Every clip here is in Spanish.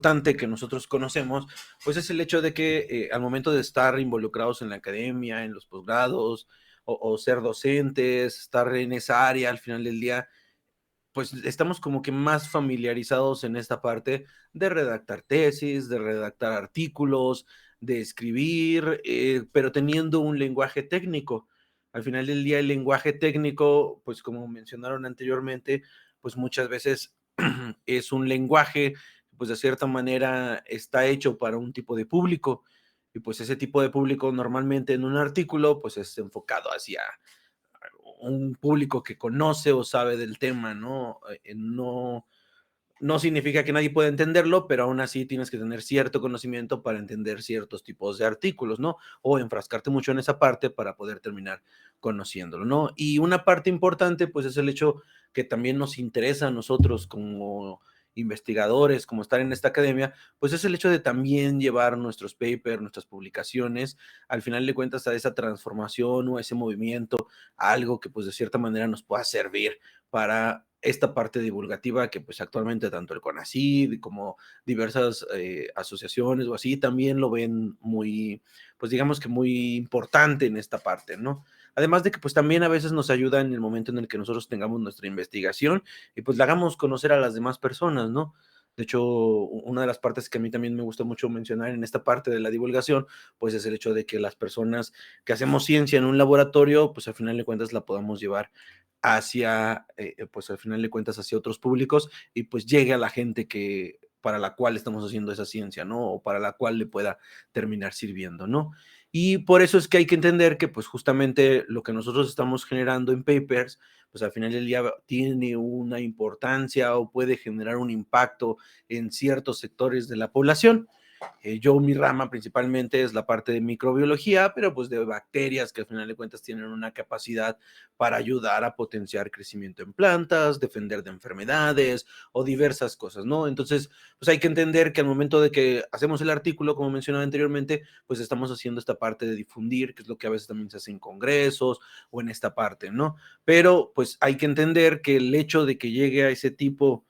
importante que nosotros conocemos, pues es el hecho de que al momento de estar involucrados en la academia, en los posgrados o ser docentes, estar en esa área al final del día, pues estamos como que más familiarizados en esta parte de redactar tesis, de redactar artículos, de escribir, pero teniendo un lenguaje técnico. Al final del día, el lenguaje técnico, pues como mencionaron anteriormente, pues muchas veces es un lenguaje, pues de cierta manera está hecho para un tipo de público. Y pues ese tipo de público normalmente en un artículo, pues es enfocado hacia un público que conoce o sabe del tema, ¿no? No significa que nadie pueda entenderlo, pero aún así tienes que tener cierto conocimiento para entender ciertos tipos de artículos, ¿no? O enfrascarte mucho en esa parte para poder terminar conociéndolo, ¿no? Y una parte importante, pues, es el hecho que también nos interesa a nosotros como investigadores, como estar en esta academia, pues es el hecho de también llevar nuestros papers, nuestras publicaciones, al final de cuentas a esa transformación o a ese movimiento, a algo que pues de cierta manera nos pueda servir para esta parte divulgativa que pues actualmente tanto el CONACYT como diversas asociaciones o así también lo ven muy, pues digamos que muy importante en esta parte, ¿no? Además de que pues también a veces nos ayuda en el momento en el que nosotros tengamos nuestra investigación y pues la hagamos conocer a las demás personas, ¿no? De hecho, una de las partes que a mí también me gusta mucho mencionar en esta parte de la divulgación, pues es el hecho de que las personas que hacemos ciencia en un laboratorio, pues al final de cuentas la podamos llevar hacia, pues al final de cuentas, hacia otros públicos y pues llegue a la gente que para la cual estamos haciendo esa ciencia, ¿no? O para la cual le pueda terminar sirviendo, ¿no? Y por eso es que hay que entender que pues justamente lo que nosotros estamos generando en papers, pues al final del día tiene una importancia o puede generar un impacto en ciertos sectores de la población. Yo, mi rama principalmente es la parte de microbiología, pero pues de bacterias que al final de cuentas tienen una capacidad para ayudar a potenciar crecimiento en plantas, defender de enfermedades o diversas cosas, ¿no? Entonces, pues hay que entender que al momento de que hacemos el artículo, como mencionaba anteriormente, pues estamos haciendo esta parte de difundir, que es lo que a veces también se hace en congresos o en esta parte, ¿no? Pero pues hay que entender que el hecho de que llegue a ese tipo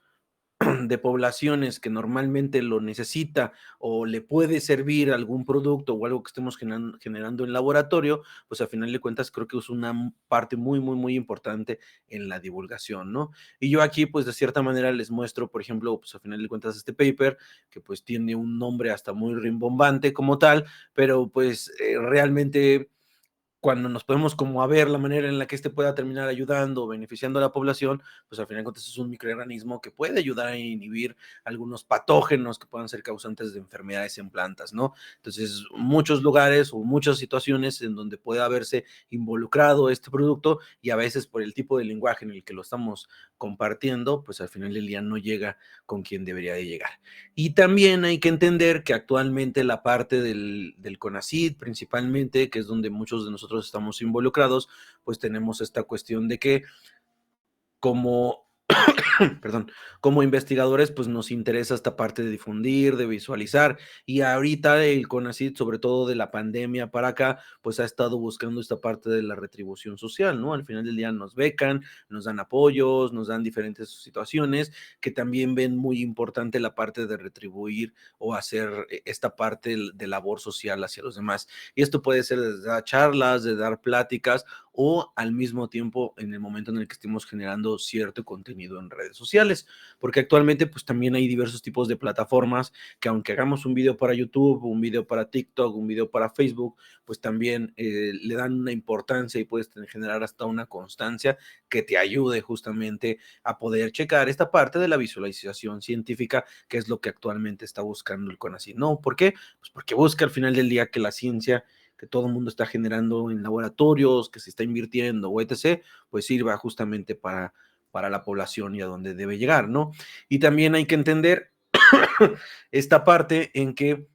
de poblaciones que normalmente lo necesita o le puede servir algún producto o algo que estemos generando en laboratorio, pues al final de cuentas creo que es una parte muy, muy, muy importante en la divulgación, ¿no? Y yo aquí, pues de cierta manera les muestro, por ejemplo, pues al final de cuentas este paper, que pues tiene un nombre hasta muy rimbombante como tal, pero pues realmente cuando nos podemos como a ver la manera en la que este pueda terminar ayudando o beneficiando a la población, pues al final de cuentas es un microorganismo que puede ayudar a inhibir algunos patógenos que puedan ser causantes de enfermedades en plantas, ¿no? Entonces, muchos lugares o muchas situaciones en donde puede haberse involucrado este producto y a veces por el tipo de lenguaje en el que lo estamos compartiendo, pues al final del día no llega con quien debería de llegar. Y también hay que entender que actualmente la parte del CONACYT principalmente, que es donde muchos de nosotros estamos involucrados, pues tenemos esta cuestión de que como perdón, como investigadores, pues nos interesa esta parte de difundir, de visualizar, y ahorita el CONACYT, sobre todo de la pandemia para acá, pues ha estado buscando esta parte de la retribución social, ¿no? Al final del día nos becan, nos dan apoyos, nos dan diferentes situaciones que también ven muy importante la parte de retribuir o hacer esta parte de labor social hacia los demás. Y esto puede ser desde dar charlas, de dar pláticas o al mismo tiempo en el momento en el que estemos generando cierto contenido en redes sociales, porque actualmente pues también hay diversos tipos de plataformas que aunque hagamos un video para YouTube, un video para TikTok, un video para Facebook, pues también le dan una importancia y puedes generar hasta una constancia que te ayude justamente a poder checar esta parte de la visualización científica, que es lo que actualmente está buscando el CONACYT. ¿No? ¿Por qué? Pues porque busca al final del día que la ciencia que todo el mundo está generando en laboratorios, que se está invirtiendo o etc., pues sirva justamente para la población y a donde debe llegar, ¿no? Y también hay que entender esta parte en que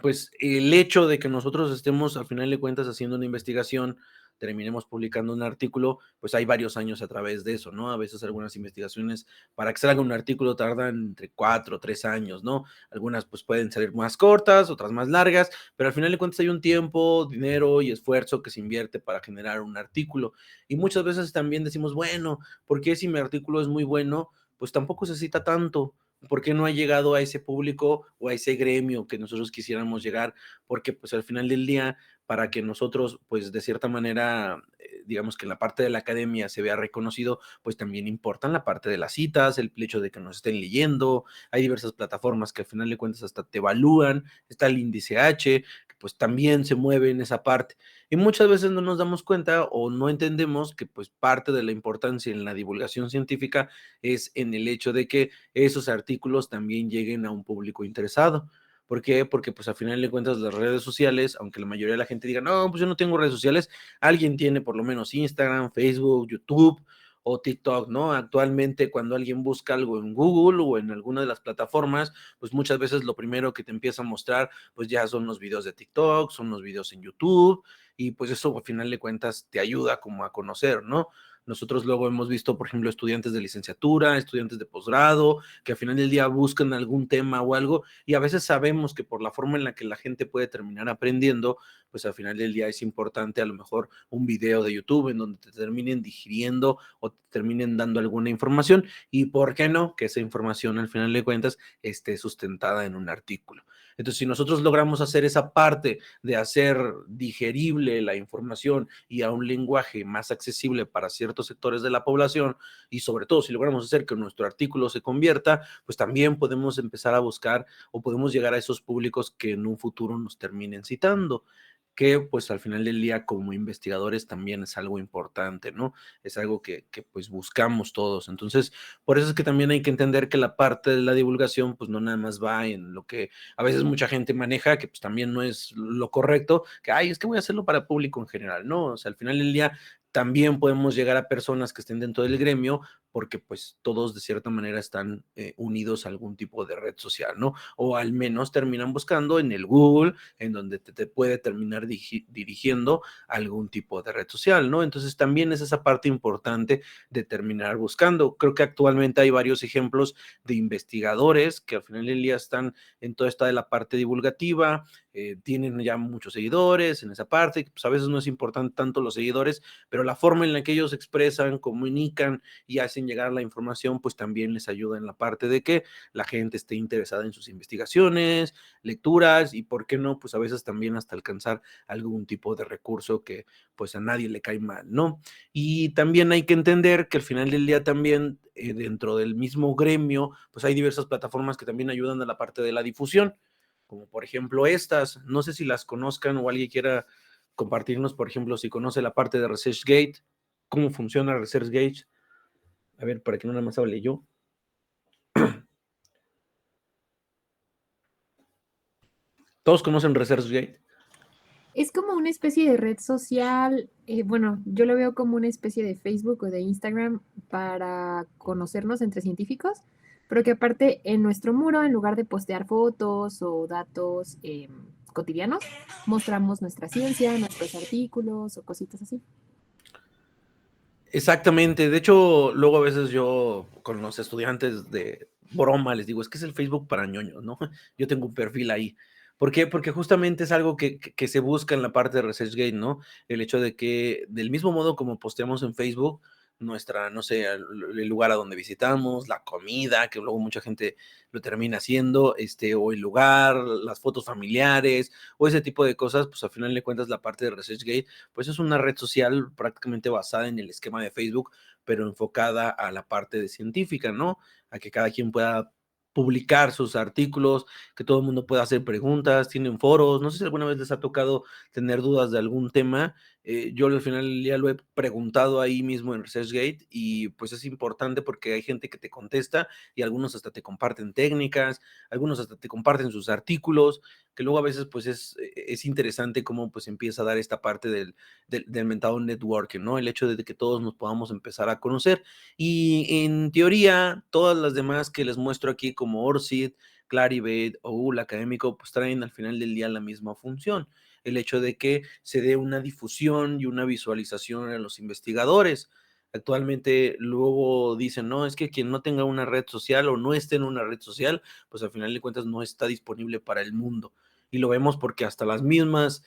pues el hecho de que nosotros estemos al final de cuentas haciendo una investigación, terminemos publicando un artículo, pues hay varios años a través de eso, ¿no? A veces algunas investigaciones para que salga un artículo tardan entre 4 o 3 años, ¿no? Algunas pues pueden salir más cortas, otras más largas, pero al final de cuentas hay un tiempo, dinero y esfuerzo que se invierte para generar un artículo. Y muchas veces también decimos, bueno, ¿por qué si mi artículo es muy bueno? Pues tampoco se cita tanto, ¿Por qué no ha llegado a ese público o a ese gremio que nosotros quisiéramos llegar? Porque pues al final del día, para que nosotros pues de cierta manera, digamos que en la parte de la academia se vea reconocido, pues también importan la parte de las citas, el hecho de que nos estén leyendo, hay diversas plataformas que al final de cuentas hasta te evalúan, está el índice H, que pues también se mueve en esa parte. Y muchas veces no nos damos cuenta o no entendemos que pues parte de la importancia en la divulgación científica es en el hecho de que esos artículos también lleguen a un público interesado. ¿Por qué? Porque pues al final de cuentas las redes sociales, aunque la mayoría de la gente diga, no, pues yo no tengo redes sociales, alguien tiene por lo menos Instagram, Facebook, YouTube o TikTok, ¿no? Actualmente cuando alguien busca algo en Google o en alguna de las plataformas, pues muchas veces lo primero que te empieza a mostrar, pues ya son los videos de TikTok, son los videos en YouTube, y pues eso al final de cuentas te ayuda como a conocer, ¿no? Nosotros luego hemos visto, por ejemplo, estudiantes de licenciatura, estudiantes de posgrado, que al final del día buscan algún tema o algo, y a veces sabemos que por la forma en la que la gente puede terminar aprendiendo, pues al final del día es importante a lo mejor un video de YouTube en donde te terminen digiriendo o te terminen dando alguna información, y por qué no, que esa información al final de cuentas esté sustentada en un artículo. Entonces, si nosotros logramos hacer esa parte de hacer digerible la información y a un lenguaje más accesible para ciertos sectores de la población, y sobre todo si logramos hacer que nuestro artículo se convierta, pues también podemos empezar a buscar o podemos llegar a esos públicos que en un futuro nos terminen citando, que pues al final del día como investigadores también es algo importante, ¿no? Es algo que pues buscamos todos. Entonces, por eso es que también hay que entender que la parte de la divulgación pues no nada más va en lo que a veces mucha gente maneja, que pues también no es lo correcto, que, ay, es que voy a hacerlo para público en general, ¿no? O sea, al final del día también podemos llegar a personas que estén dentro del gremio porque pues todos de cierta manera están unidos a algún tipo de red social, ¿no? O al menos terminan buscando en el Google, en donde te puede terminar dirigiendo a algún tipo de red social, ¿no? Entonces también es esa parte importante de terminar buscando. Creo que actualmente hay varios ejemplos de investigadores que al final del día están en toda esta de la parte divulgativa, tienen ya muchos seguidores en esa parte, pues a veces no es importante tanto los seguidores, pero la forma en la que ellos expresan, comunican y hacen llegar la información, pues también les ayuda en la parte de que la gente esté interesada en sus investigaciones, lecturas y, ¿por qué no? Pues a veces también hasta alcanzar algún tipo de recurso que pues a nadie le cae mal, ¿no? Y también hay que entender que al final del día también dentro del mismo gremio, pues hay diversas plataformas que también ayudan a la parte de la difusión, como por ejemplo estas, no sé si las conozcan o alguien quiera compartirnos, por ejemplo, si conoce la parte de ResearchGate, cómo funciona ResearchGate, a ver, para que no nada más hable yo. ¿Todos conocen ResearchGate? Es como una especie de red social, bueno, yo lo veo como una especie de Facebook o de Instagram para conocernos entre científicos, pero que aparte en nuestro muro, en lugar de postear fotos o datos cotidianos, mostramos nuestra ciencia, nuestros artículos o cositas así. Exactamente, de hecho, luego a veces yo con los estudiantes de broma les digo, es que es el Facebook para ñoños, ¿no? Yo tengo un perfil ahí. ¿Por qué? Porque justamente es algo que se busca en la parte de ResearchGate, ¿no? El hecho de que del mismo modo como posteamos en Facebook nuestra, no sé, el lugar a donde visitamos, la comida, que luego mucha gente lo termina haciendo, o el lugar, las fotos familiares, o ese tipo de cosas, pues al final de cuentas la parte de ResearchGate pues es una red social prácticamente basada en el esquema de Facebook, pero enfocada a la parte de científica, ¿no? A que cada quien pueda publicar sus artículos, que todo el mundo pueda hacer preguntas, tienen foros, no sé si alguna vez les ha tocado tener dudas de algún tema, yo al final ya lo he preguntado ahí mismo en ResearchGate y pues es importante porque hay gente que te contesta y algunos hasta te comparten técnicas, algunos hasta te comparten sus artículos, que luego a veces pues es interesante cómo pues empieza a dar esta parte del mentado networking, ¿no? El hecho de que todos nos podamos empezar a conocer. Y en teoría, todas las demás que les muestro aquí como ORCID, Clarivate o Google Académico, pues traen al final del día la misma función. El hecho de que se dé una difusión y una visualización a los investigadores. Actualmente luego dicen, no, es que quien no tenga una red social o no esté en una red social, pues al final de cuentas no está disponible para el mundo. Y lo vemos porque hasta las mismas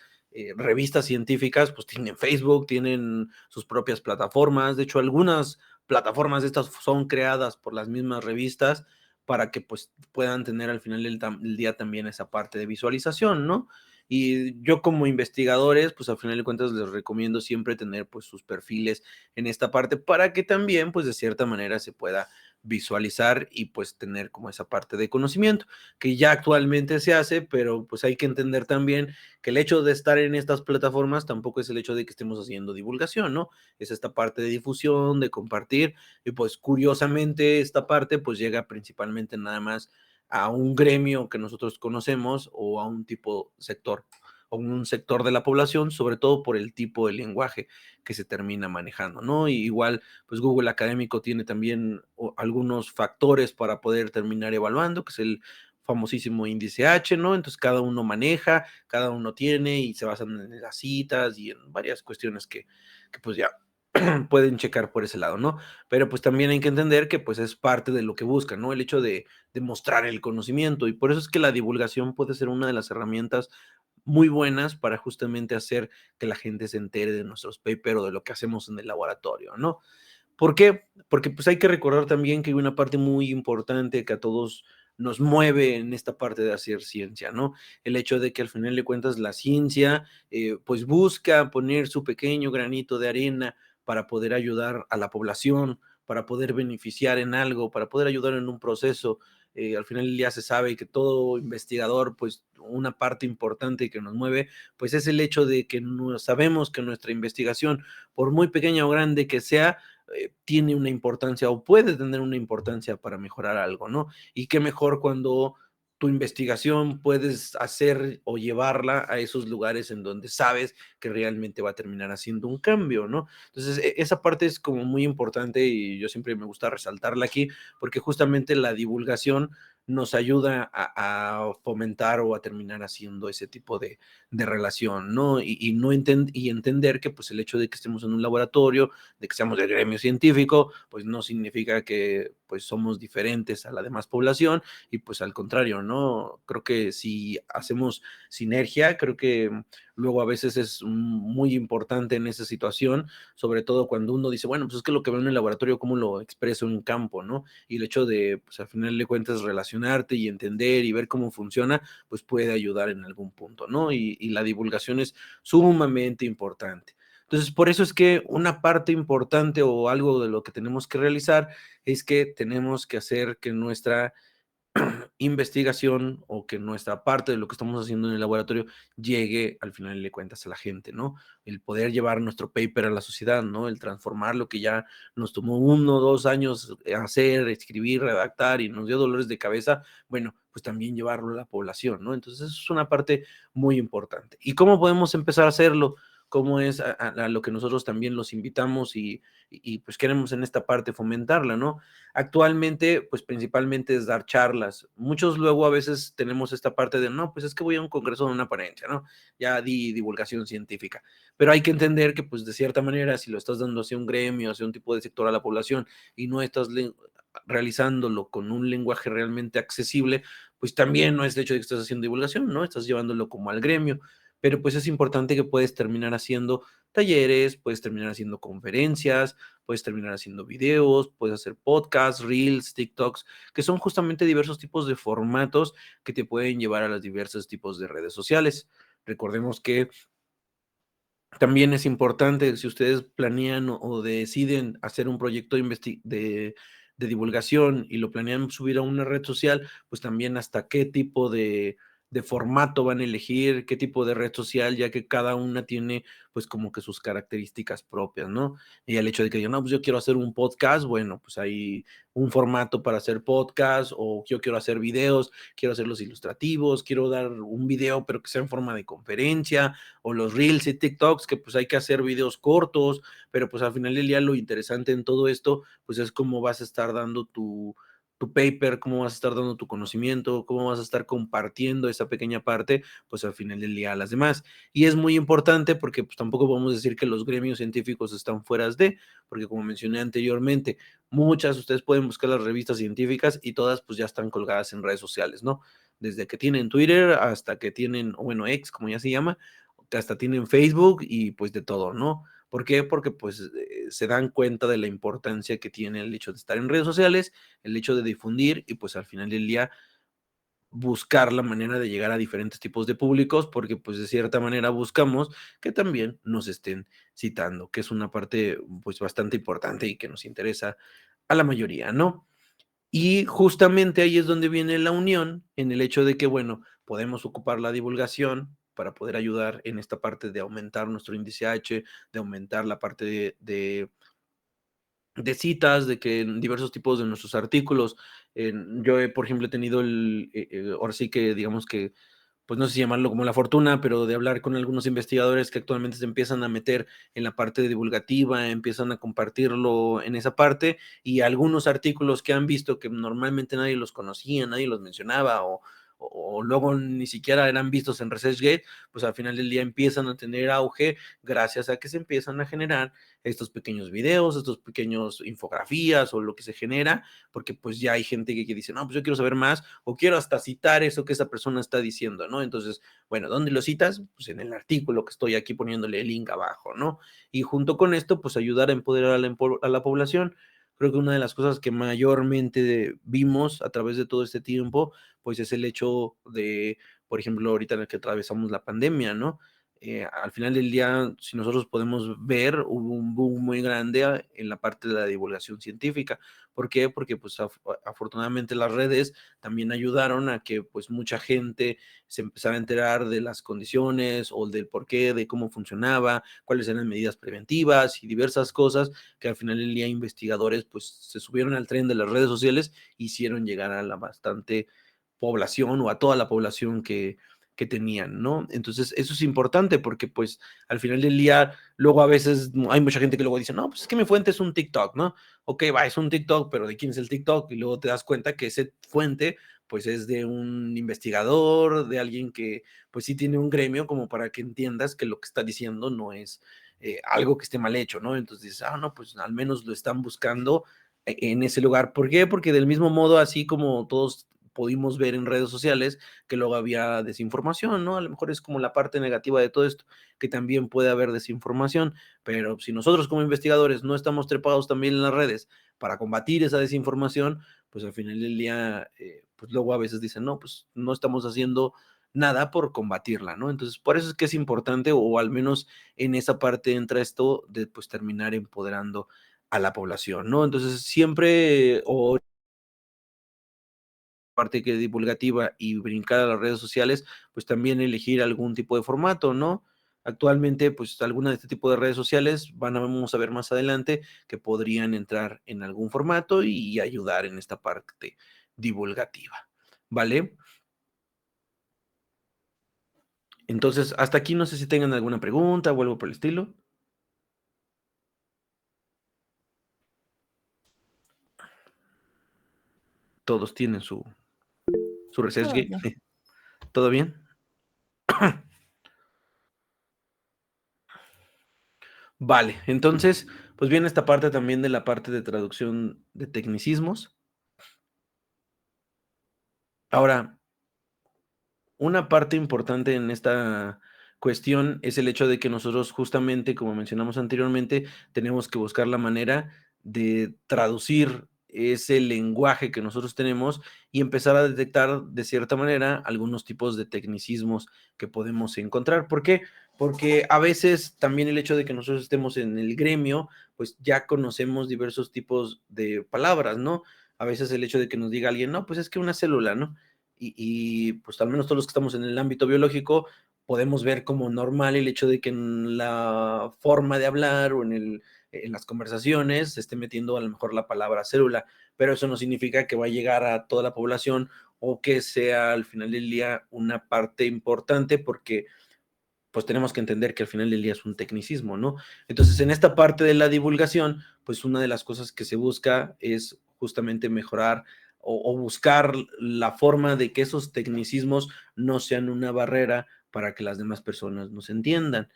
revistas científicas pues tienen Facebook, tienen sus propias plataformas. De hecho, algunas plataformas de estas son creadas por las mismas revistas para que pues puedan tener al final del día también esa parte de visualización, ¿no? Y yo como investigadores, pues al final de cuentas les recomiendo siempre tener pues sus perfiles en esta parte para que también pues de cierta manera se pueda visualizar y pues tener como esa parte de conocimiento que ya actualmente se hace, pero pues hay que entender también que el hecho de estar en estas plataformas tampoco es el hecho de que estemos haciendo divulgación, ¿no? Es esta parte de difusión, de compartir, y pues curiosamente esta parte pues llega principalmente nada más a un gremio que nosotros conocemos o a un tipo sector o un sector de la población, sobre todo por el tipo de lenguaje que se termina manejando, ¿no? Y igual, pues Google Académico tiene también algunos factores para poder terminar evaluando, que es el famosísimo índice H, ¿no? Entonces cada uno maneja, cada uno tiene y se basan en las citas y en varias cuestiones que pues ya pueden checar por ese lado, ¿no? Pero pues también hay que entender que pues es parte de lo que buscan, ¿no? El hecho de mostrar el conocimiento y por eso es que la divulgación puede ser una de las herramientas muy buenas para justamente hacer que la gente se entere de nuestros papers o de lo que hacemos en el laboratorio, ¿no? ¿Por qué? Porque pues hay que recordar también que hay una parte muy importante que a todos nos mueve en esta parte de hacer ciencia, ¿no? El hecho de que al final de cuentas la ciencia pues busca poner su pequeño granito de arena para poder ayudar a la población, para poder beneficiar en algo, para poder ayudar en un proceso. Al final ya se sabe que todo investigador, pues una parte importante que nos mueve, pues es el hecho de que no, sabemos que nuestra investigación, por muy pequeña o grande que sea, tiene una importancia o puede tener una importancia para mejorar algo, ¿no? Y qué mejor cuando tu investigación puedes hacer o llevarla a esos lugares en donde sabes que realmente va a terminar haciendo un cambio, ¿no? Entonces, esa parte es como muy importante y yo siempre me gusta resaltarla aquí porque justamente la divulgación nos ayuda a fomentar o a terminar haciendo ese tipo de relación, ¿no? Y no y entender que pues el hecho de que estemos en un laboratorio, de que seamos del gremio científico, pues no significa que pues somos diferentes a la demás población y pues al contrario, ¿no? Creo que si hacemos sinergia, creo que luego a veces es muy importante en esa situación, sobre todo cuando uno dice, bueno, pues es que lo que veo en el laboratorio, ¿cómo lo expreso en campo, ¿no? Y el hecho de, pues al final de cuentas, relacionarte y entender y ver cómo funciona, pues puede ayudar en algún punto, ¿no? Y la divulgación es sumamente importante. Entonces, por eso es que una parte importante o algo de lo que tenemos que realizar es que tenemos que hacer que nuestra investigación o que nuestra parte de lo que estamos haciendo en el laboratorio llegue al final de cuentas a la gente, ¿no? El poder llevar nuestro paper a la sociedad, ¿no? El transformar lo que ya nos tomó 1 o 2 años hacer, escribir, redactar y nos dio dolores de cabeza, bueno, pues también llevarlo a la población, ¿no? Entonces, eso es una parte muy importante. ¿Y cómo podemos empezar a hacerlo? ¿Cómo es a lo que nosotros también los invitamos y pues queremos en esta parte fomentarla, ¿no? Actualmente, pues principalmente es dar charlas. Muchos luego a veces tenemos esta parte de, no, pues es que voy a un congreso de una ponencia, ¿no? Ya di divulgación científica. Pero hay que entender que, pues de cierta manera, si lo estás dando hacia un gremio, hacia un tipo de sector a la población y no estás realizándolo con un lenguaje realmente accesible, pues también no es el hecho de que estás haciendo divulgación, ¿no? Estás llevándolo como al gremio. Pero pues es importante que puedes terminar haciendo talleres, puedes terminar haciendo conferencias, puedes terminar haciendo videos, puedes hacer podcasts, reels, TikToks, que son justamente diversos tipos de formatos que te pueden llevar a los diversos tipos de redes sociales. Recordemos que también es importante, si ustedes planean o deciden hacer un proyecto de divulgación y lo planean subir a una red social, pues también hasta qué tipo de formato van a elegir, qué tipo de red social, ya que cada una tiene pues como que sus características propias, ¿no? Y el hecho de que digan, no, pues yo quiero hacer un podcast, bueno, pues hay un formato para hacer podcast o yo quiero hacer videos, quiero hacerlos ilustrativos, quiero dar un video pero que sea en forma de conferencia o los reels y TikToks, que pues hay que hacer videos cortos, pero pues al final del día lo interesante en todo esto, pues es cómo vas a estar dando tu paper, cómo vas a estar dando tu conocimiento, cómo vas a estar compartiendo esa pequeña parte, pues al final del día a las demás. Y es muy importante porque pues tampoco podemos decir que los gremios científicos están fuera de, porque como mencioné anteriormente, muchas, ustedes pueden buscar las revistas científicas y todas pues ya están colgadas en redes sociales, ¿no? Desde que tienen Twitter hasta que tienen, o bueno, X, como ya se llama, que hasta tienen Facebook y pues de todo, ¿no? ¿Por qué? Porque pues se dan cuenta de la importancia que tiene el hecho de estar en redes sociales, el hecho de difundir y pues al final del día buscar la manera de llegar a diferentes tipos de públicos, porque pues de cierta manera buscamos que también nos estén citando, que es una parte pues bastante importante y que nos interesa a la mayoría, ¿no? Y justamente ahí es donde viene la unión en el hecho de que, bueno, podemos ocupar la divulgación para poder ayudar en esta parte de aumentar nuestro índice H, de aumentar la parte de citas, de que en diversos tipos de nuestros artículos, yo he, por ejemplo, he tenido ahora sí que digamos que pues no sé si llamarlo como la fortuna, pero de hablar con algunos investigadores que actualmente se empiezan a meter en la parte divulgativa, empiezan a compartirlo en esa parte y algunos artículos que han visto que normalmente nadie los conocía, nadie los mencionaba o luego ni siquiera eran vistos en ResearchGate, pues al final del día empiezan a tener auge gracias a que se empiezan a generar estos pequeños videos, estos pequeños infografías o lo que se genera, porque pues ya hay gente que dice, no, pues yo quiero saber más o quiero hasta citar eso que esa persona está diciendo, ¿no? Entonces, bueno, ¿dónde lo citas? Pues en el artículo que estoy aquí poniéndole el link abajo, ¿no? Y junto con esto, pues ayudar a empoderar a la población. Creo que una de las cosas que mayormente vimos a través de todo este tiempo, pues es el hecho de, por ejemplo, ahorita en el que atravesamos la pandemia, ¿no? Al final del día, si nosotros podemos ver, hubo un boom muy grande en la parte de la divulgación científica. ¿Por qué? Porque pues afortunadamente las redes también ayudaron a que pues mucha gente se empezara a enterar de las condiciones o del por qué, de cómo funcionaba, cuáles eran medidas preventivas y diversas cosas que al final del día investigadores pues se subieron al tren de las redes sociales, hicieron llegar a la bastante población o a toda la población que tenían, ¿no? Entonces, eso es importante porque, pues, al final del día, luego a veces hay mucha gente que luego dice, no, pues es que mi fuente es un TikTok, ¿no? Ok, va, es un TikTok, pero ¿de quién es el TikTok? Y luego te das cuenta que ese fuente, pues, es de un investigador, de alguien que, pues, sí tiene un gremio como para que entiendas que lo que está diciendo no es algo que esté mal hecho, ¿no? Entonces dices, no, pues al menos lo están buscando en ese lugar. ¿Por qué? Porque del mismo modo, así como todos pudimos ver en redes sociales que luego había desinformación, ¿no? A lo mejor es como la parte negativa de todo esto, que también puede haber desinformación, pero si nosotros como investigadores no estamos trepados también en las redes para combatir esa desinformación, pues al final del día, pues luego a veces dicen, no, pues no estamos haciendo nada por combatirla, ¿no? Entonces, por eso es que es importante, o al menos en esa parte entra esto de pues terminar empoderando a la población, ¿no? Entonces, siempre, o parte que divulgativa y brincar a las redes sociales, pues también elegir algún tipo de formato, ¿no? Actualmente, pues alguna de este tipo de redes sociales vamos a ver más adelante que podrían entrar en algún formato y ayudar en esta parte divulgativa, ¿vale? Entonces, hasta aquí no sé si tengan alguna pregunta o algo por el estilo. Todos tienen su Todo ResearchGate. bien. ¿Todo bien? Vale, entonces, pues viene esta parte también de la parte de traducción de tecnicismos. Ahora, una parte importante en esta cuestión es el hecho de que nosotros justamente, como mencionamos anteriormente, tenemos que buscar la manera de traducir ese lenguaje que nosotros tenemos y empezar a detectar de cierta manera algunos tipos de tecnicismos que podemos encontrar. ¿Por qué? Porque a veces también el hecho de que nosotros estemos en el gremio, pues ya conocemos diversos tipos de palabras, ¿no? A veces el hecho de que nos diga alguien, no, pues es que una célula, ¿no? Pues al menos todos los que estamos en el ámbito biológico podemos ver como normal el hecho de que en la forma de hablar o en las conversaciones se esté metiendo a lo mejor la palabra célula, pero eso no significa que va a llegar a toda la población o que sea al final del día una parte importante porque pues tenemos que entender que al final del día es un tecnicismo, ¿no? Entonces, en esta parte de la divulgación, pues una de las cosas que se busca es justamente mejorar o buscar la forma de que esos tecnicismos no sean una barrera para que las demás personas nos entiendan.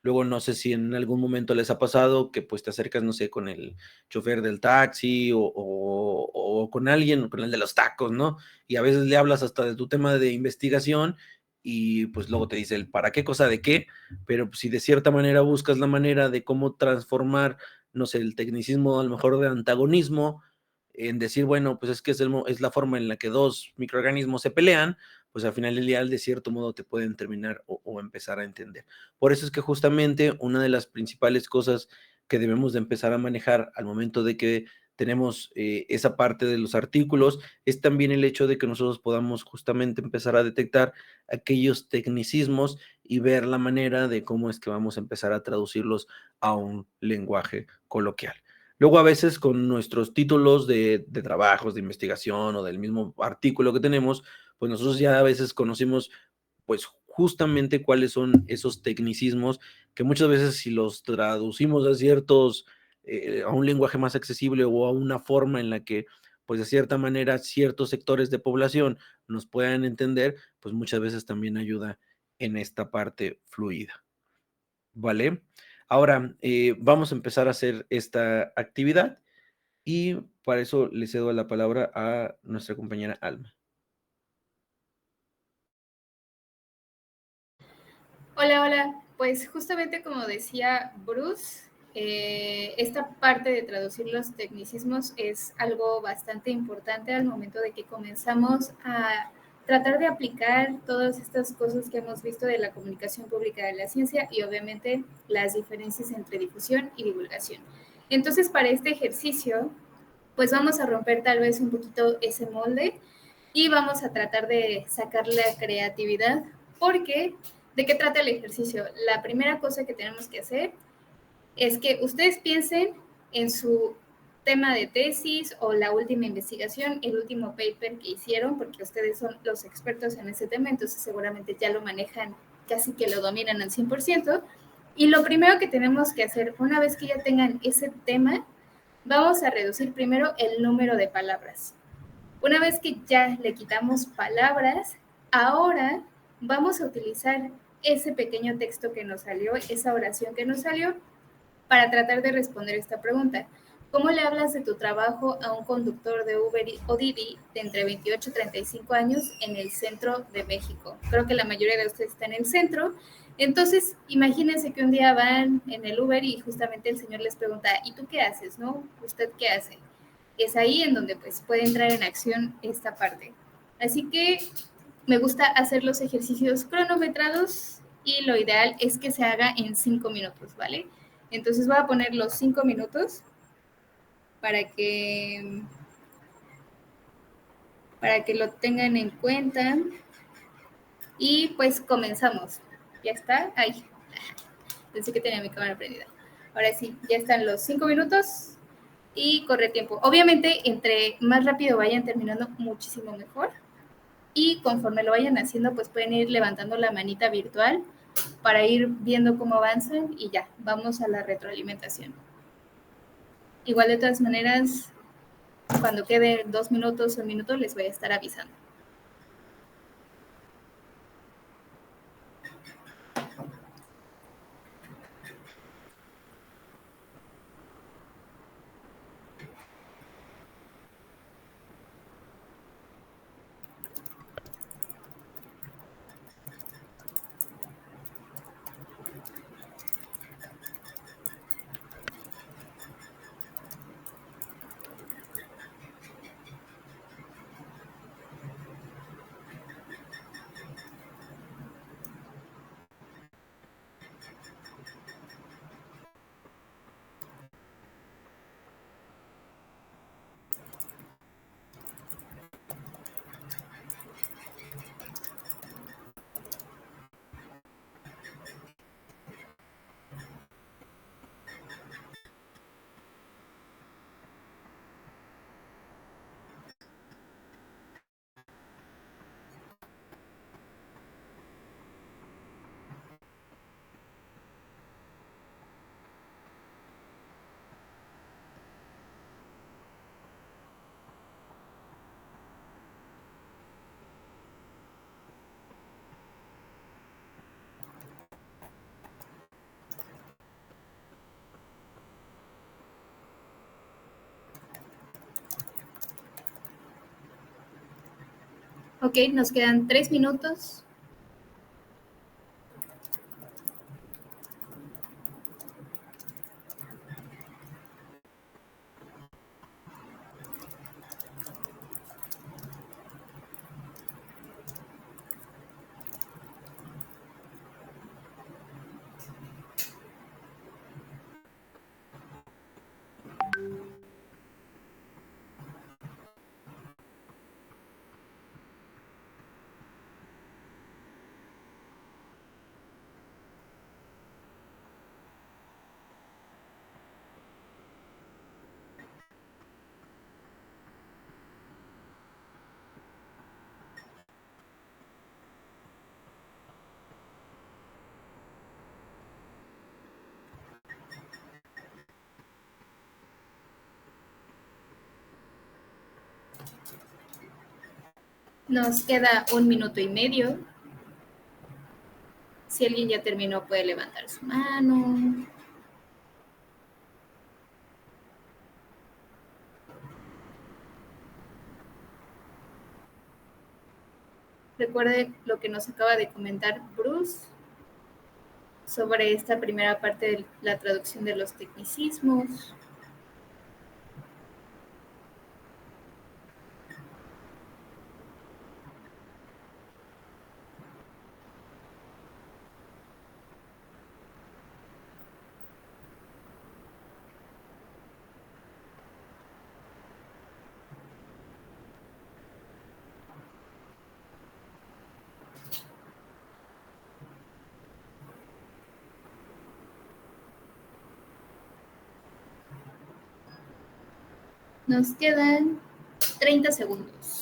Luego, no sé si en algún momento les ha pasado que pues te acercas, no sé, con el chofer del taxi o con alguien, con el de los tacos, ¿no? Y a veces le hablas hasta de tu tema de investigación y pues luego te dice el para qué, cosa de qué, pero pues, si de cierta manera buscas la manera de cómo transformar, no sé, el tecnicismo a lo mejor de antagonismo, en decir, bueno, pues es que es la forma en la que dos microorganismos se pelean, pues al final del día, de cierto modo, te pueden terminar o empezar a entender. Por eso es que justamente una de las principales cosas que debemos de empezar a manejar al momento de que tenemos esa parte de los artículos, es también el hecho de que nosotros podamos justamente empezar a detectar aquellos tecnicismos y ver la manera de cómo es que vamos a empezar a traducirlos a un lenguaje coloquial. Luego a veces con nuestros títulos de trabajos, de investigación o del mismo artículo que tenemos, pues nosotros ya a veces conocemos pues justamente cuáles son esos tecnicismos que muchas veces si los traducimos a ciertos, a un lenguaje más accesible o a una forma en la que pues de cierta manera ciertos sectores de población nos puedan entender, pues muchas veces también ayuda en esta parte fluida. ¿Vale? Ahora vamos a empezar a hacer esta actividad y para eso le cedo la palabra a nuestra compañera Alma. Hola, hola. Pues justamente como decía Bruce, esta parte de traducir los tecnicismos es algo bastante importante al momento de que comenzamos a tratar de aplicar todas estas cosas que hemos visto de la comunicación pública de la ciencia y obviamente las diferencias entre difusión y divulgación. Entonces, para este ejercicio, pues vamos a romper tal vez un poquito ese molde y vamos a tratar de sacar la creatividad porque ¿de qué trata el ejercicio? La primera cosa que tenemos que hacer es que ustedes piensen en su tema de tesis o la última investigación, el último paper que hicieron, porque ustedes son los expertos en ese tema, entonces seguramente ya lo manejan, casi que lo dominan al 100%. Y lo primero que tenemos que hacer, una vez que ya tengan ese tema, vamos a reducir primero el número de palabras. Una vez que ya le quitamos palabras, ahora vamos a utilizar ese pequeño texto que nos salió, esa oración que nos salió, para tratar de responder esta pregunta. ¿Cómo le hablas de tu trabajo a un conductor de Uber o Didi de entre 28 y 35 años en el centro de México? Creo que la mayoría de ustedes está en el centro. Entonces, imagínense que un día van en el Uber y justamente el señor les pregunta, ¿y tú qué haces, no? ¿Usted qué hace? Es ahí en donde pues puede entrar en acción esta parte. Así que me gusta hacer los ejercicios cronometrados y lo ideal es que se haga en 5 minutos, ¿vale? Entonces voy a poner los 5 minutos para que, para que lo tengan en cuenta. Y pues comenzamos. ¿Ya está? Ay, pensé que tenía mi cámara prendida. Ahora sí, ya están los 5 minutos y corre tiempo. Obviamente, entre más rápido vayan terminando, muchísimo mejor. Y conforme lo vayan haciendo, pues pueden ir levantando la manita virtual para ir viendo cómo avanzan y ya, vamos a la retroalimentación. Igual de todas maneras, cuando quede 2 minutos o 1 minuto, les voy a estar avisando. Ok, nos quedan 3 minutos Nos queda 1 minuto y medio. Si alguien ya terminó, puede levantar su mano. Recuerde lo que nos acaba de comentar Bruce sobre esta primera parte de la traducción de los tecnicismos. Nos quedan 30 segundos.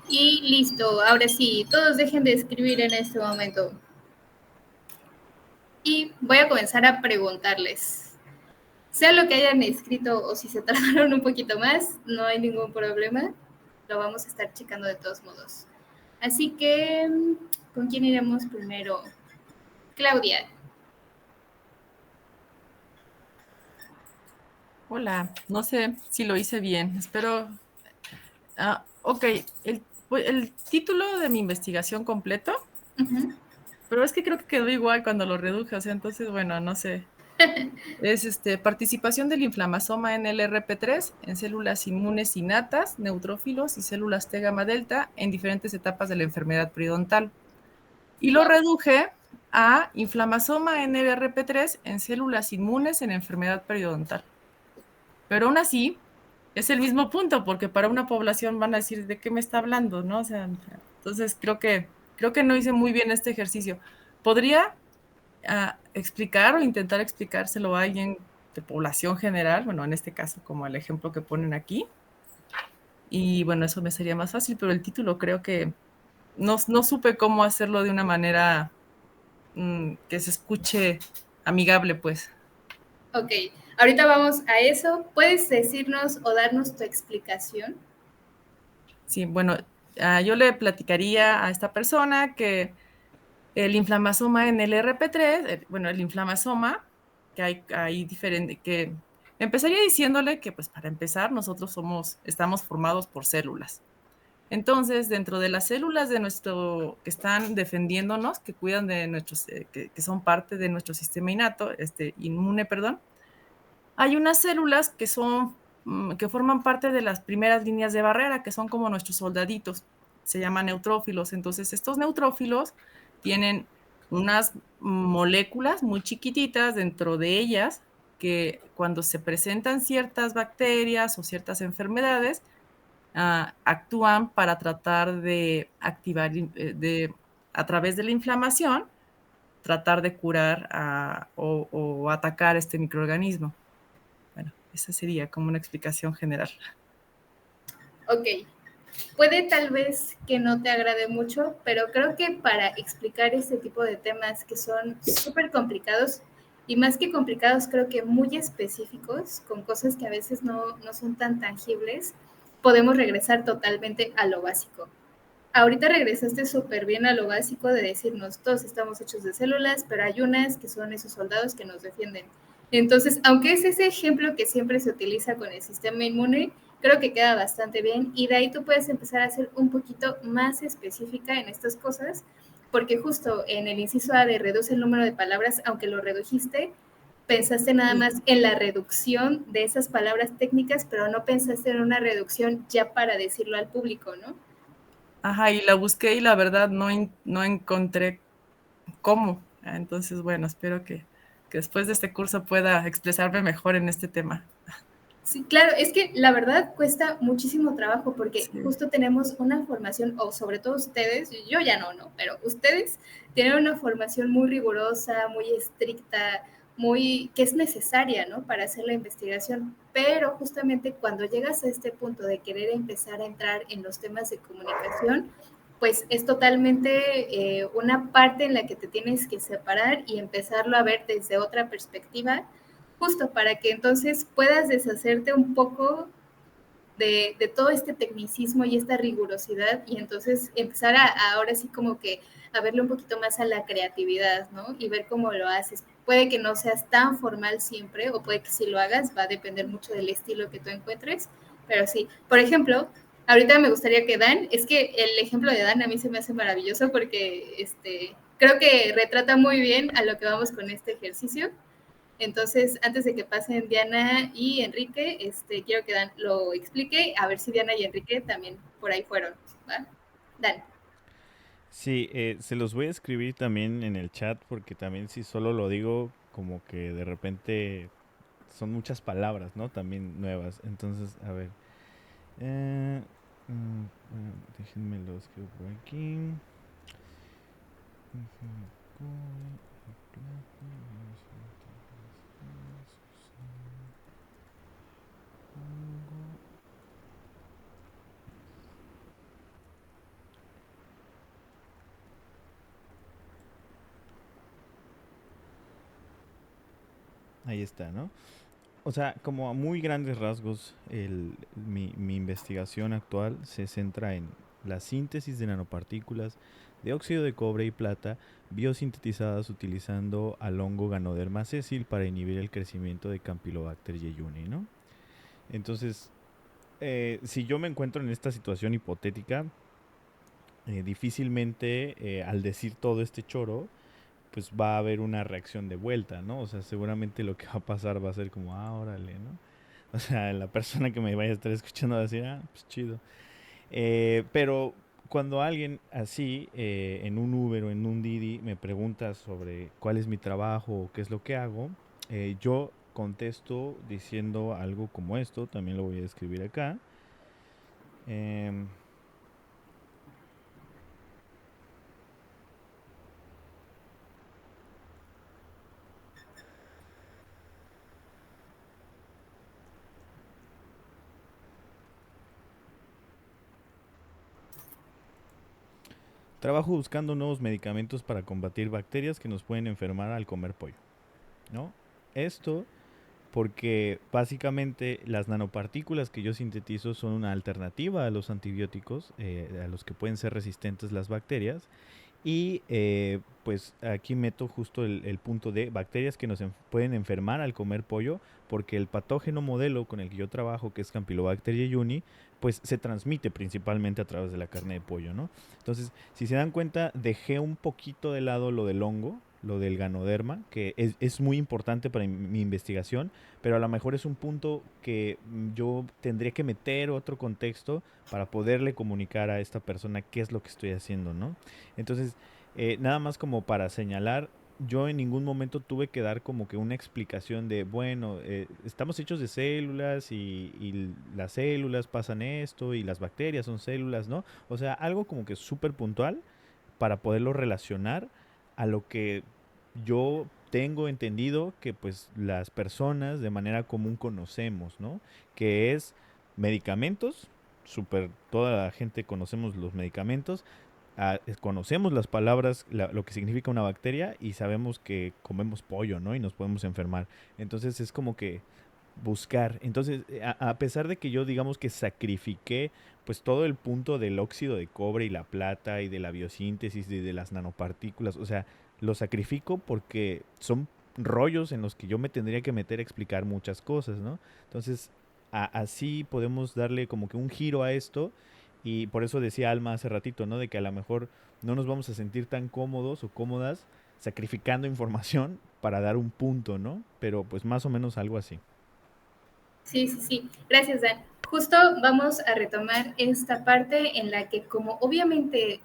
Y listo, ahora sí, todos dejen de escribir en este momento. Y voy a comenzar a preguntarles. Sea lo que hayan escrito o si se tardaron un poquito más, no hay ningún problema. Lo vamos a estar checando de todos modos. Así que, ¿con quién iremos primero? Claudia. Hola, no sé si lo hice bien, espero. Ok, el título de mi investigación completo, pero es que creo que quedó igual cuando lo reduje, o sea, entonces, bueno, no sé. Es participación del inflamasoma en el RP3 en células inmunes innatas, neutrófilos y células T gamma delta en diferentes etapas de la enfermedad periodontal. Y lo reduje a inflamasoma en el RP3 en células inmunes en enfermedad periodontal. Pero aún así, es el mismo punto, porque para una población van a decir, ¿de qué me está hablando? ¿No? O sea, entonces creo que no hice muy bien este ejercicio. ¿Podría explicar o intentar explicárselo a alguien de población general? Bueno, en este caso, como el ejemplo que ponen aquí. Y bueno, eso me sería más fácil, pero el título creo que no supe cómo hacerlo de una manera que se escuche amigable, pues. Ok, ahorita vamos a eso. ¿Puedes decirnos o darnos tu explicación? Sí, bueno, yo le platicaría a esta persona que el inflamasoma en el RP3, bueno, el inflamasoma, que hay diferente, que empezaría diciéndole que, pues, para empezar, nosotros estamos formados por células. Entonces, dentro de las células que están defendiéndonos, que cuidan de nuestros, que son parte de nuestro sistema inmune, perdón, hay unas células que forman parte de las primeras líneas de barrera, que son como nuestros soldaditos, se llaman neutrófilos. Entonces, estos neutrófilos tienen unas moléculas muy chiquititas dentro de ellas que cuando se presentan ciertas bacterias o ciertas enfermedades, actúan para tratar de activar, a través de la inflamación, tratar de curar o atacar este microorganismo. Bueno, esa sería como una explicación general. Ok, puede tal vez que no te agrade mucho, pero creo que para explicar este tipo de temas que son súper complicados y más que complicados, creo que muy específicos, con cosas que a veces no son tan tangibles, podemos regresar totalmente a lo básico. Ahorita regresaste súper bien a lo básico de decirnos, todos estamos hechos de células, pero hay unas que son esos soldados que nos defienden. Entonces, aunque es ese ejemplo que siempre se utiliza con el sistema inmune, creo que queda bastante bien y de ahí tú puedes empezar a ser un poquito más específica en estas cosas, porque justo en el inciso A de reduce el número de palabras, aunque lo redujiste, pensaste nada más en la reducción de esas palabras técnicas, pero no pensaste en una reducción ya para decirlo al público, ¿no? Ajá, y la busqué y la verdad no encontré cómo. Entonces, bueno, espero que después de este curso pueda expresarme mejor en este tema. Sí, claro, es que la verdad cuesta muchísimo trabajo porque Sí. justo tenemos una formación, o sobre todo ustedes, yo ya no, pero ustedes tienen una formación muy rigurosa, muy estricta, muy que es necesaria, ¿no? Para hacer la investigación, pero justamente cuando llegas a este punto de querer empezar a entrar en los temas de comunicación, pues es totalmente una parte en la que te tienes que separar y empezarlo a ver desde otra perspectiva justo para que entonces puedas deshacerte un poco de todo este tecnicismo y esta rigurosidad y entonces empezar ahora sí como que a verle un poquito más a la creatividad, ¿no? Y ver cómo lo haces. Puede que no seas tan formal siempre o puede que si lo hagas va a depender mucho del estilo que tú encuentres, pero sí. Por ejemplo, ahorita me gustaría que Dan, es que el ejemplo de Dan a mí se me hace maravilloso porque creo que retrata muy bien a lo que vamos con este ejercicio. Entonces, antes de que pasen Diana y Enrique, quiero que Dan lo explique, a ver si Diana y Enrique también por ahí fueron, ¿va? Dan. Sí, se los voy a escribir también en el chat porque también si solo lo digo como que de repente son muchas palabras, ¿no? También nuevas. Entonces, a ver. Eh, Déjenme lo escribo por aquí. Ahí está, ¿no? O sea, como a muy grandes rasgos, mi investigación actual se centra en la síntesis de nanopartículas de óxido de cobre y plata biosintetizadas utilizando al hongo Ganoderma sesile para inhibir el crecimiento de Campylobacter jejuni, ¿no? Entonces, si yo me encuentro en esta situación hipotética, difícilmente al decir todo este choro, pues va a haber una reacción de vuelta, ¿no? O sea, seguramente lo que va a pasar va a ser como, órale, ¿no? O sea, la persona que me vaya a estar escuchando va a decir, pues chido. Pero cuando alguien así, en un Uber o en un Didi, me pregunta sobre cuál es mi trabajo o qué es lo que hago, yo contesto diciendo algo como esto, también lo voy a escribir acá. Em, Trabajo buscando nuevos medicamentos para combatir bacterias que nos pueden enfermar al comer pollo, ¿no? Esto porque básicamente las nanopartículas que yo sintetizo son una alternativa a los antibióticos, a los que pueden ser resistentes las bacterias. Y pues aquí meto justo el punto de bacterias que nos pueden enfermar al comer pollo, porque el patógeno modelo con el que yo trabajo, que es Campylobacter jejuni, pues se transmite principalmente a través de la carne de pollo, ¿no? Entonces, si se dan cuenta, dejé un poquito de lado lo del hongo, lo del Ganoderma, que es muy importante para mi investigación, pero a lo mejor es un punto que yo tendría que meter otro contexto para poderle comunicar a esta persona qué es lo que estoy haciendo, ¿no? Entonces, nada más como para señalar, yo en ningún momento tuve que dar como que una explicación de, bueno, estamos hechos de células y las células pasan esto y las bacterias son células, ¿no? O sea, algo como que súper puntual para poderlo relacionar a lo que yo tengo entendido que pues las personas de manera común conocemos, ¿no? Que es medicamentos, súper, toda la gente conocemos los medicamentos, conocemos las palabras, lo que significa una bacteria y sabemos que comemos pollo, ¿no? Y nos podemos enfermar. Entonces es como que buscar. Entonces, a pesar de que yo digamos que sacrifiqué pues todo el punto del óxido de cobre y la plata y de la biosíntesis y de las nanopartículas, o sea, lo sacrifico porque son rollos en los que yo me tendría que meter a explicar muchas cosas, ¿no? Entonces, así podemos darle como que un giro a esto y por eso decía Alma hace ratito, ¿no? De que a lo mejor no nos vamos a sentir tan cómodos o cómodas sacrificando información para dar un punto, ¿no? Pero pues más o menos algo así. Sí, sí, sí. Gracias, Dan. Justo vamos a retomar esta parte en la que como obviamente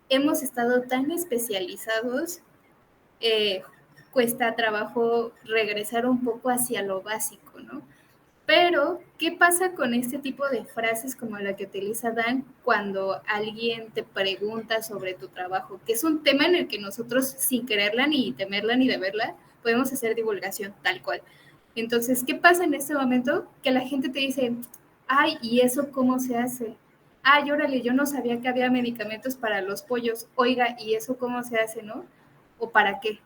hemos estado tan especializados, cuesta trabajo regresar un poco hacia lo básico, ¿no? Pero, ¿qué pasa con este tipo de frases como la que utiliza Dan cuando alguien te pregunta sobre tu trabajo? Que es un tema en el que nosotros, sin quererla ni temerla ni deberla, podemos hacer divulgación tal cual. Entonces, ¿qué pasa en este momento? Que la gente te dice, ay, ¿y eso cómo se hace? Ay, órale, yo no sabía que había medicamentos para los pollos. Oiga, ¿y eso cómo se hace, no? ¿O para qué?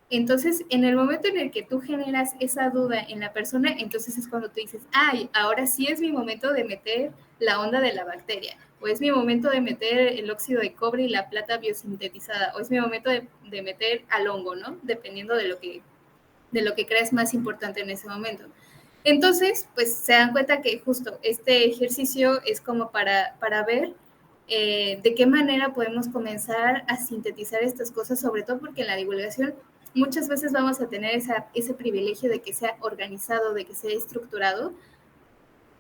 Entonces, en el momento en el que tú generas esa duda en la persona, entonces es cuando tú dices, ay, ahora sí es mi momento de meter la onda de la bacteria, o es mi momento de meter el óxido de cobre y la plata biosintetizada, o es mi momento de meter al hongo, ¿no? Dependiendo de lo que creas más importante en ese momento. Entonces, pues se dan cuenta que justo este ejercicio es como para ver de qué manera podemos comenzar a sintetizar estas cosas, sobre todo porque en la divulgación muchas veces vamos a tener ese privilegio de que sea organizado, de que sea estructurado,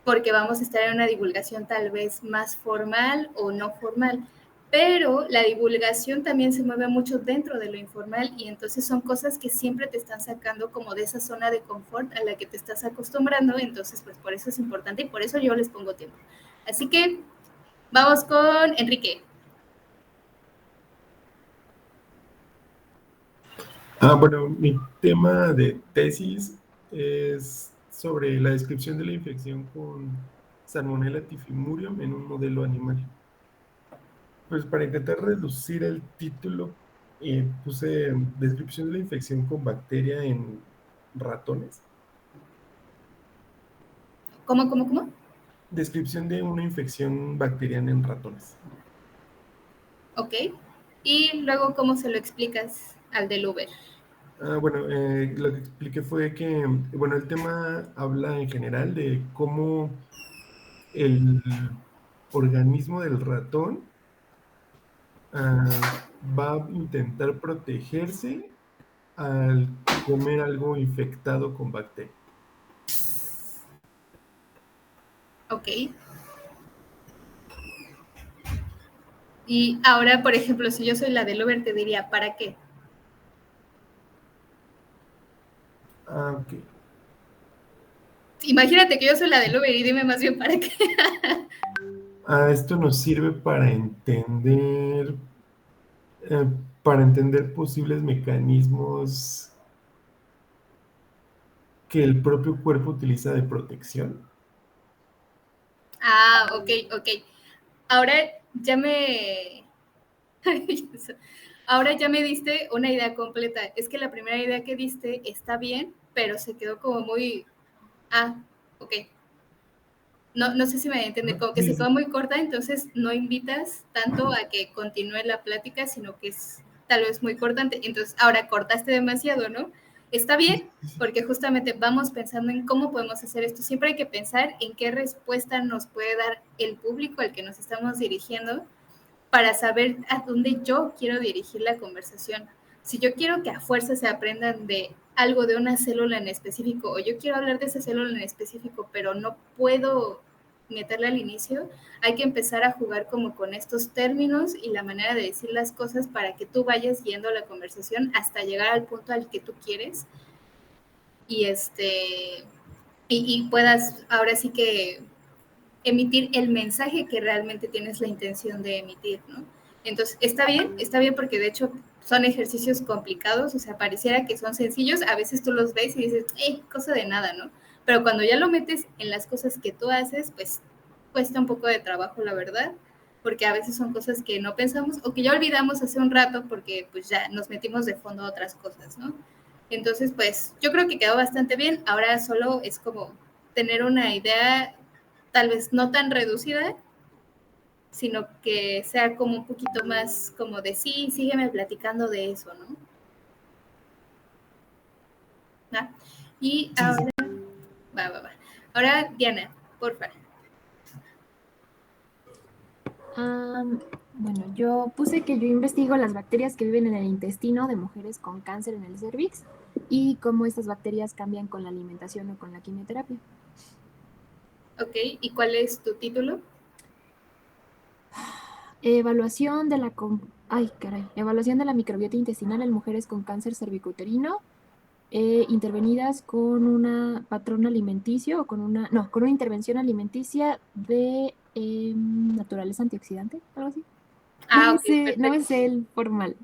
porque vamos a estar en una divulgación tal vez más formal o no formal. Pero la divulgación también se mueve mucho dentro de lo informal y entonces son cosas que siempre te están sacando como de esa zona de confort a la que te estás acostumbrando, entonces pues por eso es importante y por eso yo les pongo tiempo. Así que vamos con Enrique. Bueno, mi tema de tesis es sobre la descripción de la infección con Salmonella typhimurium en un modelo animal. Pues para intentar reducir el título, puse descripción de la infección con bacteria en ratones. ¿Cómo? Descripción de una infección bacteriana en ratones. Ok. Y luego, ¿cómo se lo explicas al del Uber? Bueno, lo que expliqué fue que, bueno, el tema habla en general de cómo el organismo del ratón va a intentar protegerse al comer algo infectado con bacteria. Ok. Y ahora, por ejemplo, si yo soy la del Uber, te diría, ¿para qué? Ok. Imagínate que yo soy la del Uber y dime más bien para qué. Esto nos sirve eh, para entender posibles mecanismos que el propio cuerpo utiliza de protección. Ok. Ahora ya me... Ahora ya me diste una idea completa. Es que la primera idea que diste está bien, pero se quedó como muy... Ah, ok. No sé si me entiende, como que Sí, se quedó sí. muy corta, entonces no invitas tanto a que continúe la plática, sino que es tal vez muy cortante. Entonces, ahora cortaste demasiado, ¿no? Está bien, porque justamente vamos pensando en cómo podemos hacer esto. Siempre hay que pensar en qué respuesta nos puede dar el público al que nos estamos dirigiendo para saber a dónde yo quiero dirigir la conversación. Si yo quiero que a fuerza se aprendan de algo de una célula en específico, o yo quiero hablar de esa célula en específico, pero no puedo meterla al inicio, hay que empezar a jugar como con estos términos y la manera de decir las cosas para que tú vayas guiando la conversación hasta llegar al punto al que tú quieres y y puedas ahora sí que emitir el mensaje que realmente tienes la intención de emitir, ¿no? Entonces, está bien porque de hecho son ejercicios complicados, o sea, pareciera que son sencillos, a veces tú los ves y dices, cosa de nada, ¿no? Pero cuando ya lo metes en las cosas que tú haces, pues cuesta un poco de trabajo, la verdad, porque a veces son cosas que no pensamos o que ya olvidamos hace un rato porque pues ya nos metimos de fondo a otras cosas, ¿no? Entonces, pues yo creo que quedó bastante bien, ahora solo es como tener una idea tal vez no tan reducida, sino que sea como un poquito más como de sí, sígueme platicando de eso, ¿no? ¿Ah? Y Sí, sí. ahora, va. Ahora, Diana, porfa. Bueno, yo puse que yo investigo las bacterias que viven en el intestino de mujeres con cáncer en el cervix y cómo estas bacterias cambian con la alimentación o con la quimioterapia. Ok, ¿y cuál es tu título? Evaluación de la microbiota intestinal en mujeres con cáncer cervicuterino intervenidas con una patrón alimenticio o con una, no, con una intervención alimenticia de naturaleza antioxidante, algo así. Ah, ok, No me perfecto. sé el formal.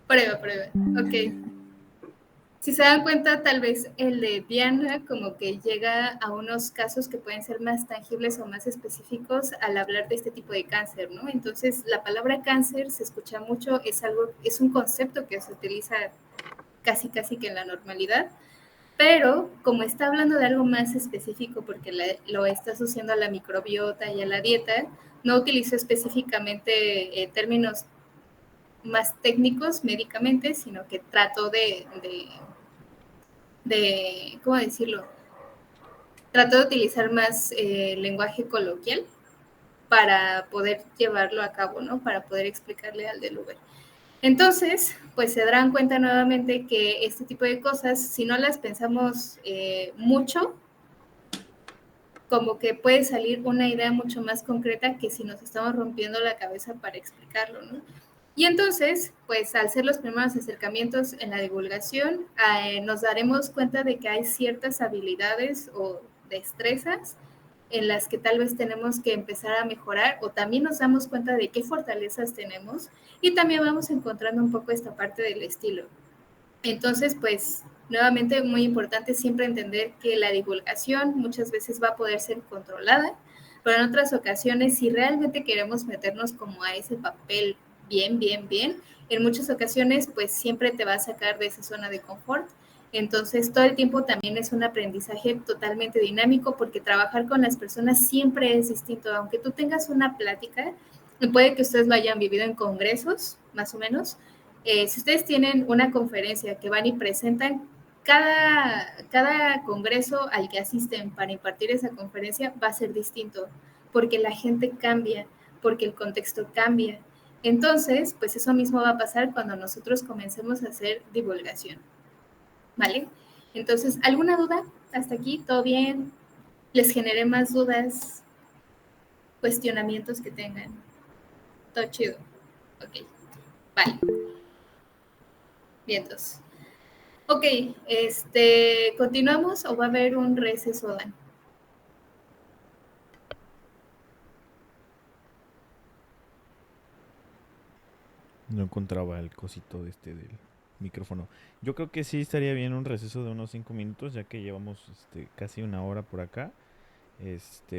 Prueba. Prueba. Ok. Si se dan cuenta, tal vez el de Diana como que llega a unos casos que pueden ser más tangibles o más específicos al hablar de este tipo de cáncer, ¿no? Entonces, la palabra cáncer se escucha mucho, es un concepto que se utiliza casi que en la normalidad, pero como está hablando de algo más específico porque lo está asociando a la microbiota y a la dieta, no utilizó específicamente términos más técnicos médicamente, sino que trató ¿cómo decirlo? Trató de utilizar más lenguaje coloquial para poder llevarlo a cabo, ¿no? Para poder explicarle al del Uber. Entonces, pues se darán cuenta nuevamente que este tipo de cosas, si no las pensamos mucho, como que puede salir una idea mucho más concreta que si nos estamos rompiendo la cabeza para explicarlo, ¿no? Y entonces, pues al ser los primeros acercamientos en la divulgación, nos daremos cuenta de que hay ciertas habilidades o destrezas en las que tal vez tenemos que empezar a mejorar o también nos damos cuenta de qué fortalezas tenemos y también vamos encontrando un poco esta parte del estilo. Entonces, pues, nuevamente muy importante siempre entender que la divulgación muchas veces va a poder ser controlada, pero en otras ocasiones, si realmente queremos meternos como a ese papel bien, en muchas ocasiones, pues siempre te va a sacar de esa zona de confort. Entonces, todo el tiempo también es un aprendizaje totalmente dinámico porque trabajar con las personas siempre es distinto. Aunque tú tengas una plática, puede que ustedes lo hayan vivido en congresos, más o menos, si ustedes tienen una conferencia que van y presentan, cada congreso al que asisten para impartir esa conferencia va a ser distinto, porque la gente cambia, porque el contexto cambia. Entonces, pues eso mismo va a pasar cuando nosotros comencemos a hacer divulgación, ¿vale? Entonces, ¿alguna duda? ¿Hasta aquí? ¿Todo bien? ¿Les generé más dudas, cuestionamientos que tengan? Todo chido. Ok, vale. Bien, entonces. Ok, ¿continuamos o va a haber un receso, Dan? No encontraba el cosito del micrófono. Yo creo que sí estaría bien un receso de unos 5 minutos, ya que llevamos casi una hora por acá.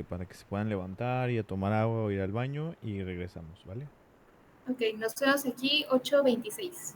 Para que se puedan levantar y a tomar agua o ir al baño y regresamos, ¿vale? Ok, nos vemos aquí 8:26.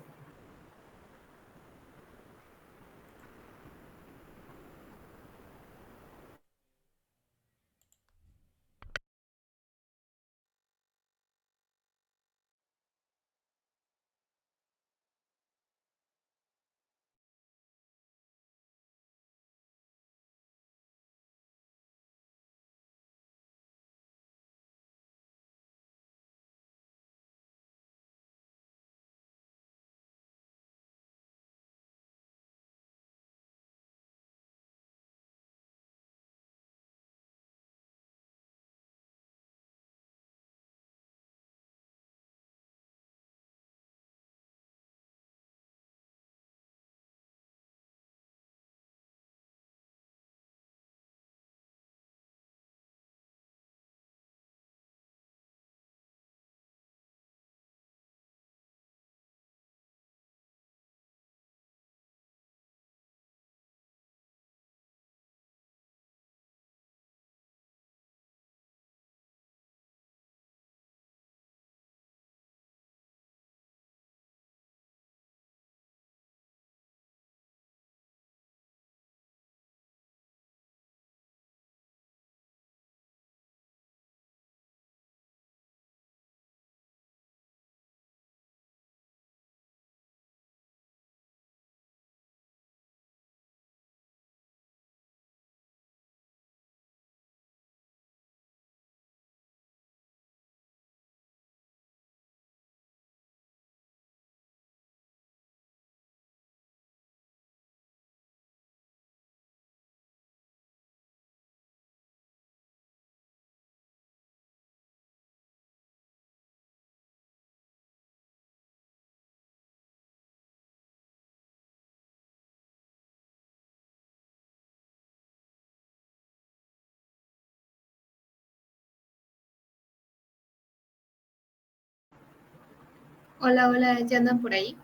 Hola, hola, ¿ya andan por ahí?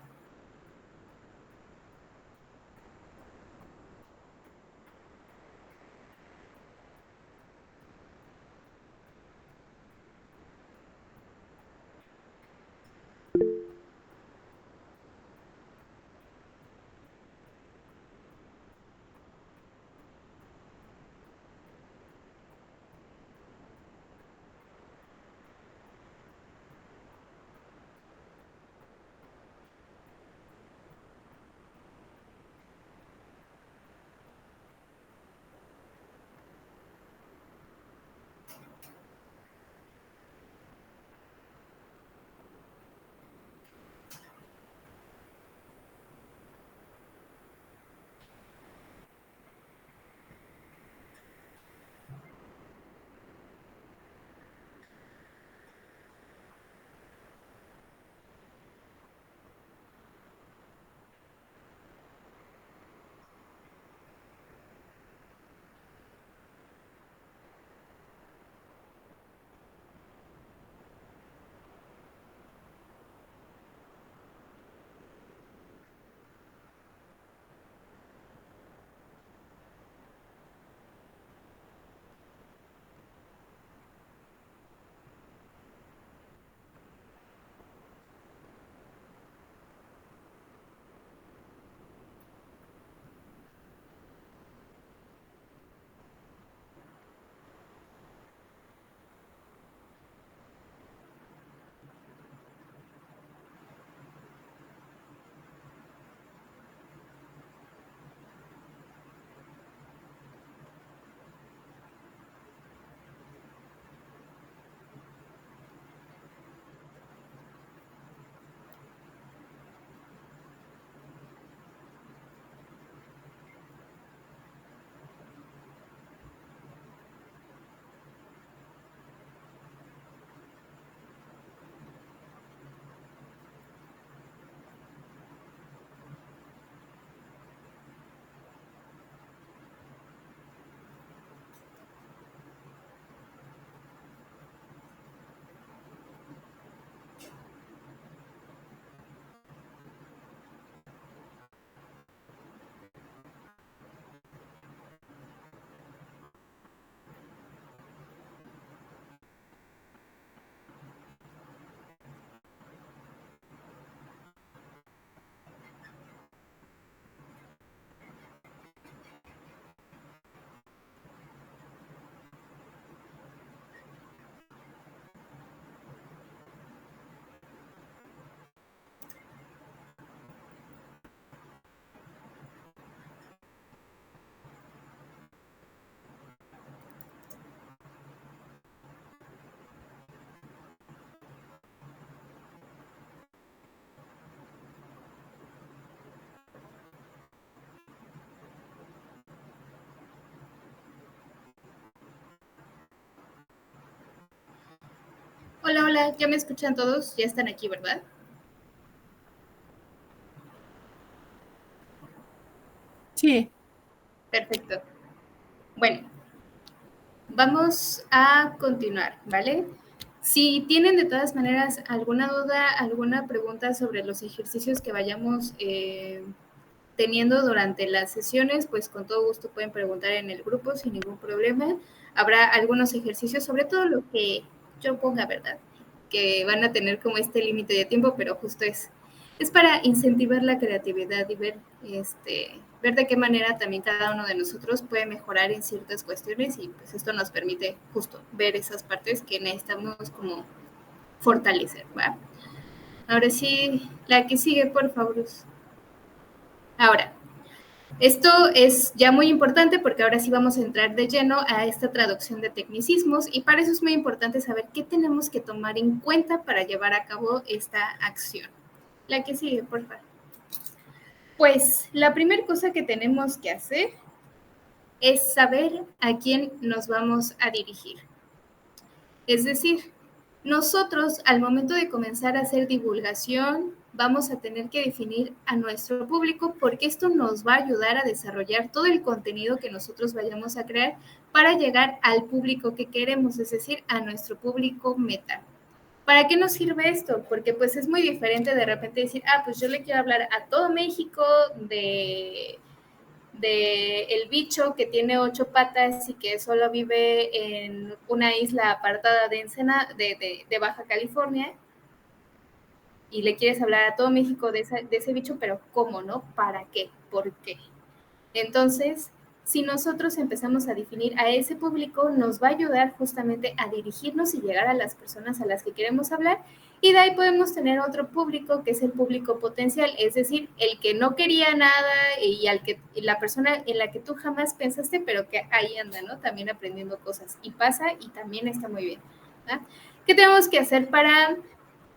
Hola, hola, ¿ya me escuchan todos? Ya están aquí, ¿verdad? Sí. Perfecto. Bueno, vamos a continuar, ¿vale? Si tienen de todas maneras alguna duda, alguna pregunta sobre los ejercicios que vayamos teniendo durante las sesiones, pues con todo gusto pueden preguntar en el grupo sin ningún problema. Habrá algunos ejercicios, sobre todo lo que yo ponga, ¿verdad? Que van a tener como este límite de tiempo, pero justo es para incentivar la creatividad y ver de qué manera también cada uno de nosotros puede mejorar en ciertas cuestiones y pues esto nos permite justo ver esas partes que necesitamos como fortalecer, ¿va? Ahora sí, la que sigue, por favor. Ahora, esto es ya muy importante porque ahora sí vamos a entrar de lleno a esta traducción de tecnicismos y para eso es muy importante saber qué tenemos que tomar en cuenta para llevar a cabo esta acción. La que sigue, por favor. Pues la primera cosa que tenemos que hacer es saber a quién nos vamos a dirigir. Es decir, nosotros al momento de comenzar a hacer divulgación vamos a tener que definir a nuestro público porque esto nos va a ayudar a desarrollar todo el contenido que nosotros vayamos a crear para llegar al público que queremos, es decir, a nuestro público meta. ¿Para qué nos sirve esto? Porque pues es muy diferente de repente decir, pues yo le quiero hablar a todo México de el bicho que tiene 8 patas y que solo vive en una isla apartada de Baja California, y le quieres hablar a todo México de ese bicho, pero ¿cómo, no? ¿Para qué? ¿Por qué? Entonces, si nosotros empezamos a definir a ese público, nos va a ayudar justamente a dirigirnos y llegar a las personas a las que queremos hablar, y de ahí podemos tener otro público que es el público potencial, es decir, el que no quería nada y la persona en la que tú jamás pensaste, pero que ahí anda, ¿no? También aprendiendo cosas, y pasa y también está muy bien, ¿verdad? ¿Qué tenemos que hacer para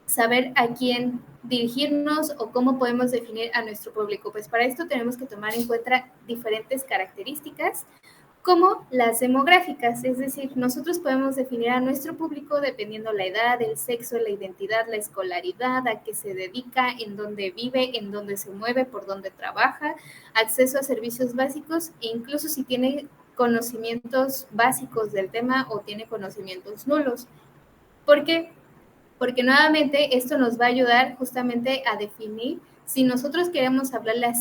saber a quién dirigirnos o cómo podemos definir a nuestro público? Pues para esto tenemos que tomar en cuenta diferentes características como las demográficas, es decir, nosotros podemos definir a nuestro público dependiendo la edad, el sexo, la identidad, la escolaridad, a qué se dedica, en dónde vive, en dónde se mueve, por dónde trabaja, acceso a servicios básicos e incluso si tiene conocimientos básicos del tema o tiene conocimientos nulos. ¿Por qué? Porque nuevamente esto nos va a ayudar justamente a definir si nosotros queremos hablarle a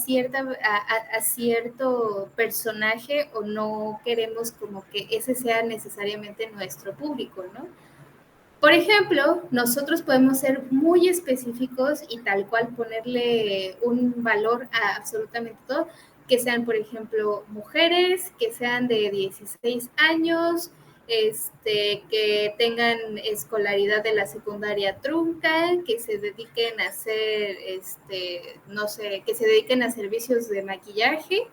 cierto personaje o no queremos como que ese sea necesariamente nuestro público, ¿no? Por ejemplo, nosotros podemos ser muy específicos y tal cual ponerle un valor a absolutamente todo, que sean, por ejemplo, mujeres, que sean de 16 años, que tengan escolaridad de la secundaria trunca, que se dediquen a hacer, no sé, que se dediquen a servicios de maquillaje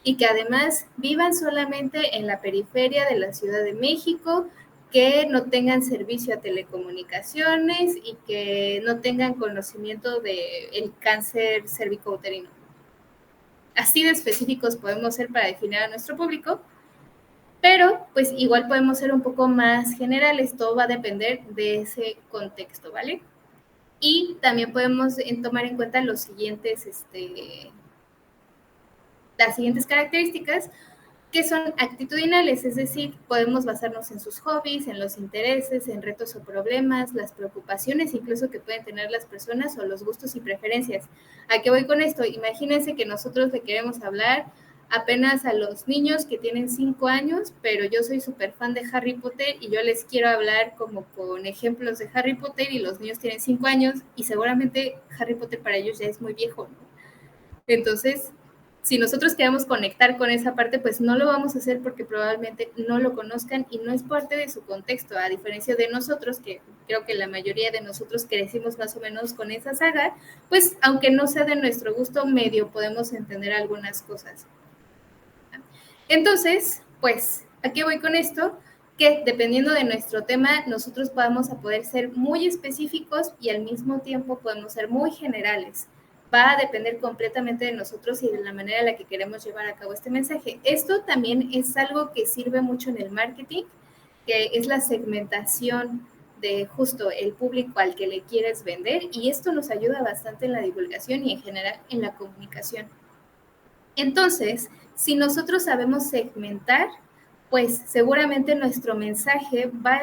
y que además vivan solamente en la periferia de la Ciudad de México, que no tengan servicio a telecomunicaciones y que no tengan conocimiento del cáncer cervicouterino. Así de específicos podemos ser para definir a nuestro público, pero pues igual podemos ser un poco más generales, todo va a depender de ese contexto, ¿vale? Y también podemos tomar en cuenta las siguientes características, que son actitudinales, es decir, podemos basarnos en sus hobbies, en los intereses, en retos o problemas, las preocupaciones incluso que pueden tener las personas o los gustos y preferencias. ¿A qué voy con esto? Imagínense que nosotros le queremos hablar apenas a los niños que tienen 5 años, pero yo soy súper fan de Harry Potter y yo les quiero hablar como con ejemplos de Harry Potter y los niños tienen 5 años y seguramente Harry Potter para ellos ya es muy viejo, ¿no? Entonces, si nosotros queremos conectar con esa parte, pues no lo vamos a hacer porque probablemente no lo conozcan y no es parte de su contexto, a diferencia de nosotros, que creo que la mayoría de nosotros crecimos más o menos con esa saga, pues aunque no sea de nuestro gusto, medio podemos entender algunas cosas. Entonces, pues, ¿a qué voy con esto? Que dependiendo de nuestro tema, nosotros vamos a poder ser muy específicos y al mismo tiempo podemos ser muy generales. Va a depender completamente de nosotros y de la manera en la que queremos llevar a cabo este mensaje. Esto también es algo que sirve mucho en el marketing, que es la segmentación de justo el público al que le quieres vender, y esto nos ayuda bastante en la divulgación y en general en la comunicación. Entonces, si nosotros sabemos segmentar, pues seguramente nuestro mensaje va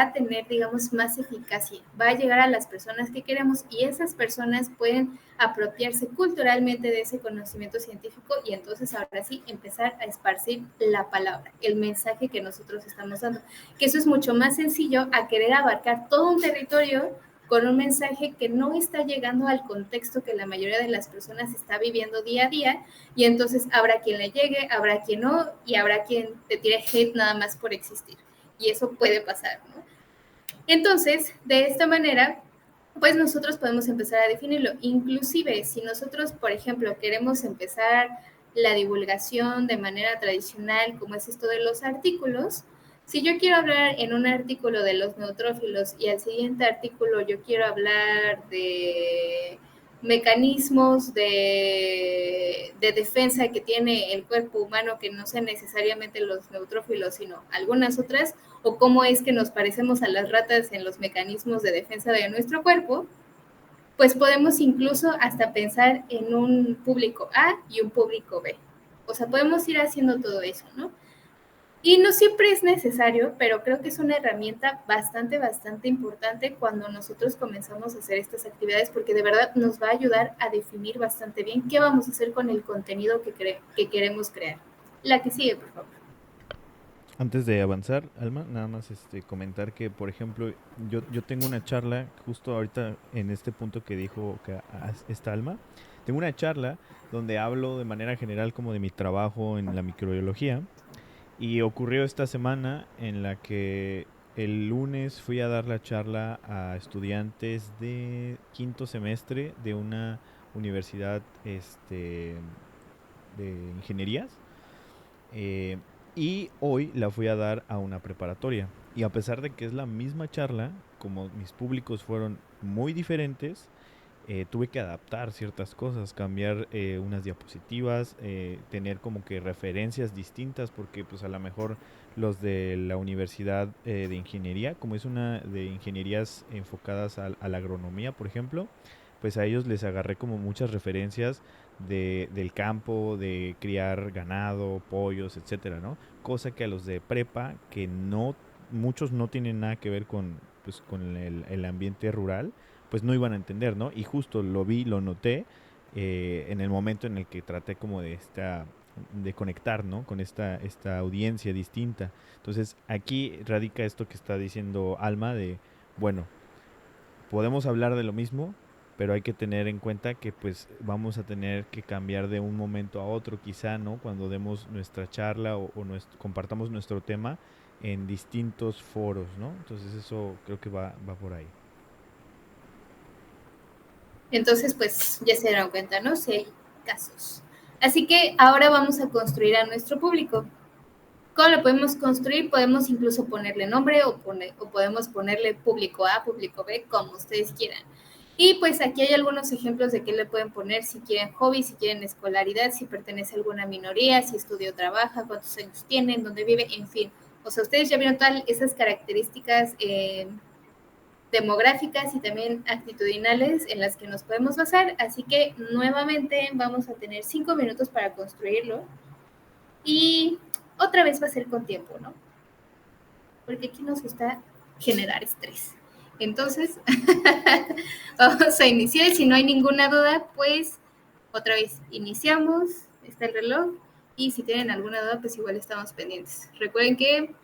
a tener, digamos, más eficacia, va a llegar a las personas que queremos y esas personas pueden apropiarse culturalmente de ese conocimiento científico y entonces ahora sí empezar a esparcir la palabra, el mensaje que nosotros estamos dando, que eso es mucho más sencillo a querer abarcar todo un territorio con un mensaje que no está llegando al contexto que la mayoría de las personas está viviendo día a día, y entonces habrá quien le llegue, habrá quien no, y habrá quien te tire hate nada más por existir. Y eso puede pasar, ¿no? Entonces, de esta manera, pues nosotros podemos empezar a definirlo. Inclusive, si nosotros, por ejemplo, queremos empezar la divulgación de manera tradicional, como es esto de los artículos, si yo quiero hablar en un artículo de los neutrófilos y al siguiente artículo yo quiero hablar de mecanismos de defensa que tiene el cuerpo humano, que no sean necesariamente los neutrófilos, sino algunas otras, o cómo es que nos parecemos a las ratas en los mecanismos de defensa de nuestro cuerpo, pues podemos incluso hasta pensar en un público A y un público B. O sea, podemos ir haciendo todo eso, ¿no? Y no siempre es necesario, pero creo que es una herramienta bastante, bastante importante cuando nosotros comenzamos a hacer estas actividades, porque de verdad nos va a ayudar a definir bastante bien qué vamos a hacer con el contenido que queremos crear. La que sigue, por favor. Antes de avanzar, Alma, nada más comentar que, por ejemplo, yo tengo una charla justo ahorita en este punto que dijo que esta Alma. Tengo una charla donde hablo de manera general como de mi trabajo en la microbiología. Y ocurrió esta semana en la que el lunes fui a dar la charla a estudiantes de quinto semestre de una universidad de ingenierías. eh, y hoy la fui a dar a una preparatoria. Y a pesar de que es la misma charla, como mis públicos fueron muy diferentes, tuve que adaptar ciertas cosas, cambiar unas diapositivas, tener como que referencias distintas, porque pues a lo mejor los de la universidad de ingeniería, como es una de ingenierías enfocadas a la agronomía, por ejemplo, pues a ellos les agarré como muchas referencias del campo, de criar ganado, pollos, etcétera, ¿no? Cosa que a los de prepa, que no, muchos no tienen nada que ver con, pues, con el ambiente rural, pues no iban a entender, ¿no? Y justo lo vi, lo noté en el momento en el que traté como de conectar, ¿no? Con esta audiencia distinta. Entonces, aquí radica esto que está diciendo Alma de, bueno, podemos hablar de lo mismo, pero hay que tener en cuenta que pues vamos a tener que cambiar de un momento a otro, quizá, ¿no? Cuando demos nuestra charla o compartamos nuestro tema en distintos foros, ¿no? Entonces eso creo que va por ahí. Entonces, pues ya se dieron cuenta, ¿no? Si hay casos. Así que ahora vamos a construir a nuestro público. ¿Cómo lo podemos construir? Podemos incluso ponerle nombre o podemos ponerle público A, público B, como ustedes quieran. Y pues aquí hay algunos ejemplos de qué le pueden poner, si quieren hobby, si quieren escolaridad, si pertenece a alguna minoría, si estudia o trabaja, cuántos años tiene, dónde vive, en fin. O sea, ustedes ya vieron todas esas características demográficas y también actitudinales en las que nos podemos basar. Así que nuevamente vamos a tener 5 minutos para construirlo. Y otra vez va a ser con tiempo, ¿no? Porque aquí nos gusta generar estrés. Entonces, vamos a iniciar. Si no hay ninguna duda, pues otra vez iniciamos. Está el reloj. Y si tienen alguna duda, pues igual estamos pendientes. Recuerden que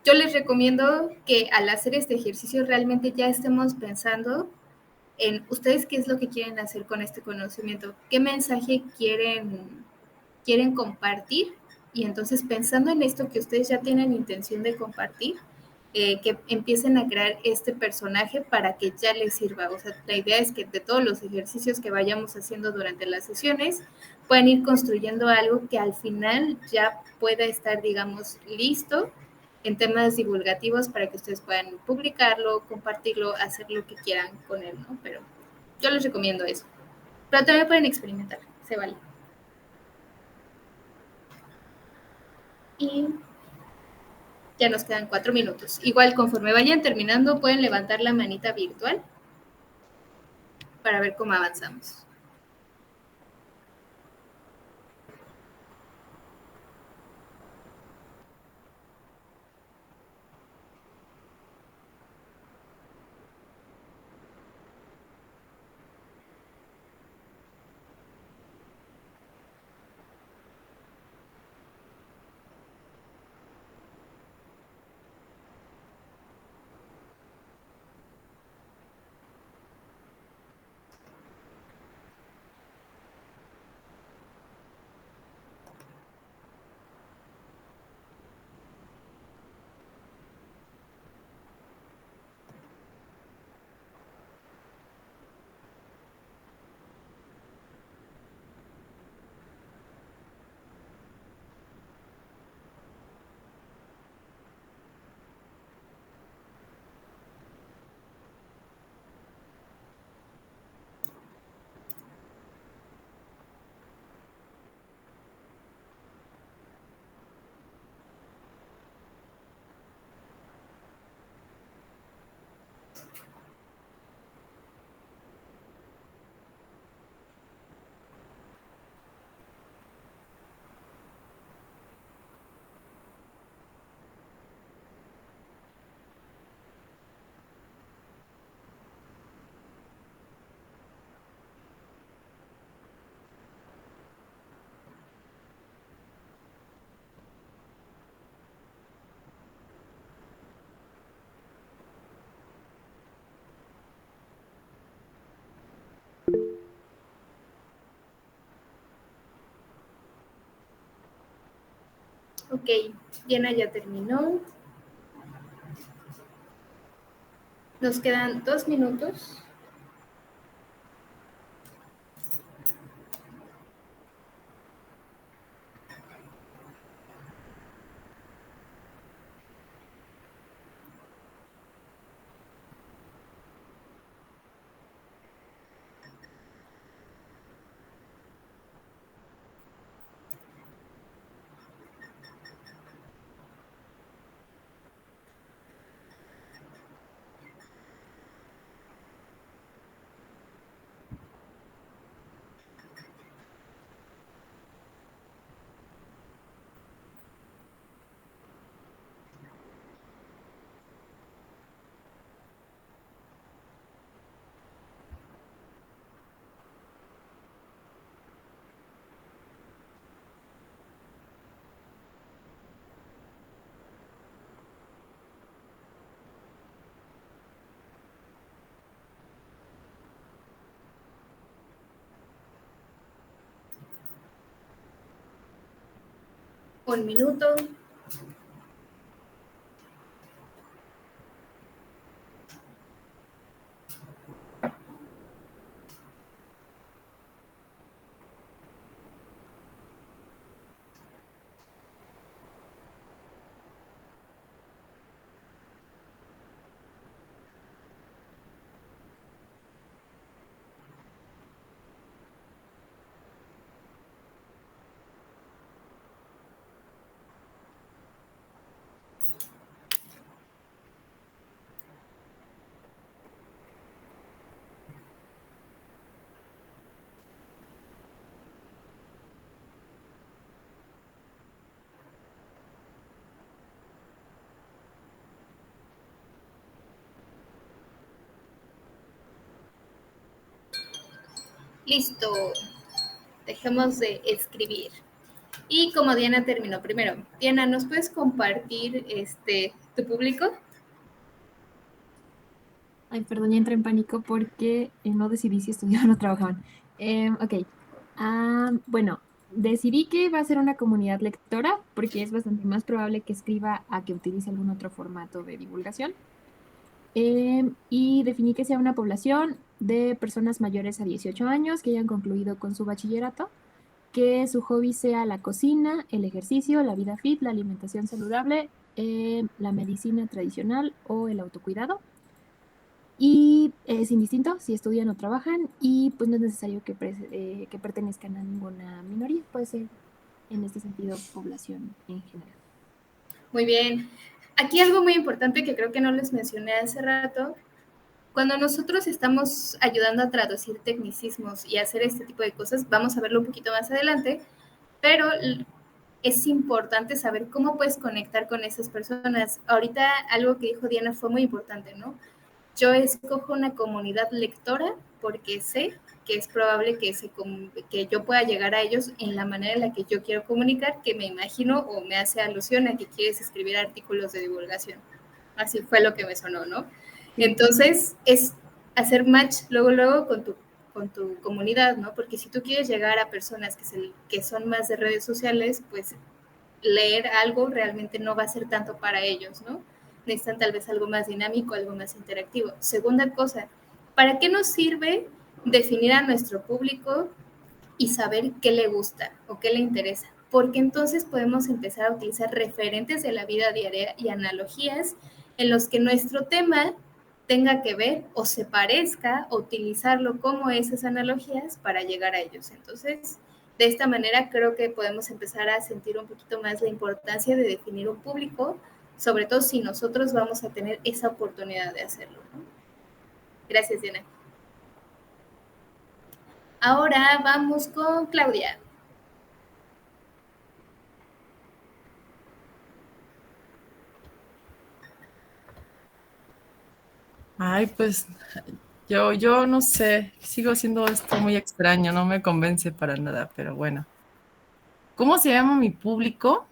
yo les recomiendo que al hacer este ejercicio realmente ya estemos pensando en ustedes qué es lo que quieren hacer con este conocimiento, qué mensaje quieren compartir, y entonces pensando en esto que ustedes ya tienen intención de compartir, que empiecen a crear este personaje para que ya les sirva. O sea, la idea es que de todos los ejercicios que vayamos haciendo durante las sesiones, puedan ir construyendo algo que al final ya pueda estar, digamos, listo en temas divulgativos para que ustedes puedan publicarlo, compartirlo, hacer lo que quieran con él, ¿no? Pero yo les recomiendo eso. Pero también pueden experimentar, se vale. Y ya nos quedan 4 minutos. Igual, conforme vayan terminando, pueden levantar la manita virtual para ver cómo avanzamos. Ok, Diana ya terminó. Nos quedan 2 minutos. Un minuto. Listo. Dejemos de escribir. Y como Diana terminó primero, Diana, ¿nos puedes compartir tu público? Ay, perdón, ya entré en pánico porque no decidí si estudiaban o trabajaban. Ok. Bueno, decidí que va a ser una comunidad lectora porque es bastante más probable que escriba a que utilice algún otro formato de divulgación. Y definí que sea una población de personas mayores a 18 años que hayan concluido con su bachillerato, que su hobby sea la cocina, el ejercicio, la vida fit, la alimentación saludable, la medicina tradicional o el autocuidado. Y es indistinto si estudian o trabajan y pues no es necesario que pertenezcan a ninguna minoría, puede ser en este sentido población en general. Muy bien. Aquí algo muy importante que creo que no les mencioné hace rato. Cuando nosotros estamos ayudando a traducir tecnicismos y hacer este tipo de cosas, vamos a verlo un poquito más adelante, pero es importante saber cómo puedes conectar con esas personas. Ahorita algo que dijo Diana fue muy importante, ¿no? Yo escojo una comunidad lectora porque sé que es probable que yo pueda llegar a ellos en la manera en la que yo quiero comunicar, que me imagino o me hace alusión a que quieres escribir artículos de divulgación. Así fue lo que me sonó, ¿no? Sí. Entonces, es hacer match luego con tu comunidad, ¿no? Porque si tú quieres llegar a personas que son más de redes sociales, pues leer algo realmente no va a ser tanto para ellos, ¿no? Necesitan tal vez algo más dinámico, algo más interactivo. Segunda cosa, ¿para qué nos sirve definir a nuestro público y saber qué le gusta o qué le interesa? Porque entonces podemos empezar a utilizar referentes de la vida diaria y analogías en los que nuestro tema tenga que ver o se parezca, o utilizarlo como esas analogías para llegar a ellos. Entonces, de esta manera creo que podemos empezar a sentir un poquito más la importancia de definir un público, sobre todo si nosotros vamos a tener esa oportunidad de hacerlo, ¿no? Gracias, Diana. Ahora vamos con Claudia. Ay, pues yo no sé, sigo siendo esto muy extraño, no me convence para nada, pero bueno. ¿Cómo se llama mi público?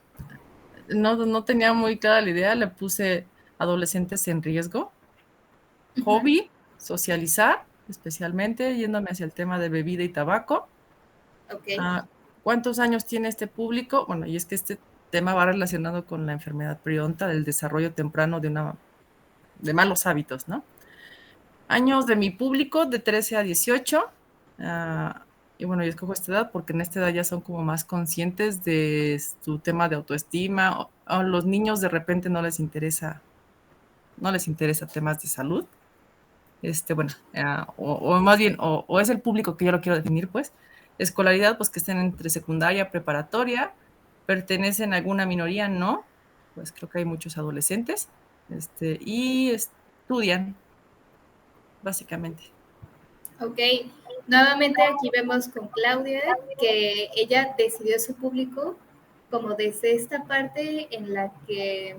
No tenía muy clara la idea, le puse adolescentes en riesgo. Hobby, socializar, especialmente yéndome hacia el tema de bebida y tabaco. Ok. ¿Cuántos años tiene este público? Bueno, y es que tema va relacionado con la enfermedad prionta, del desarrollo temprano de malos hábitos, ¿no? Años de mi público de 13 a 18. Y bueno, yo escojo esta edad porque en esta edad ya son como más conscientes de su tema de autoestima. O los niños de repente no les interesa temas de salud. Bueno, o más bien, o es el público que yo lo quiero definir, pues. Escolaridad, pues que estén entre secundaria, preparatoria, pertenecen a alguna minoría, no, pues creo que hay muchos adolescentes, y estudian, básicamente. Ok, nuevamente aquí vemos con Claudia que ella decidió su público como desde esta parte en la que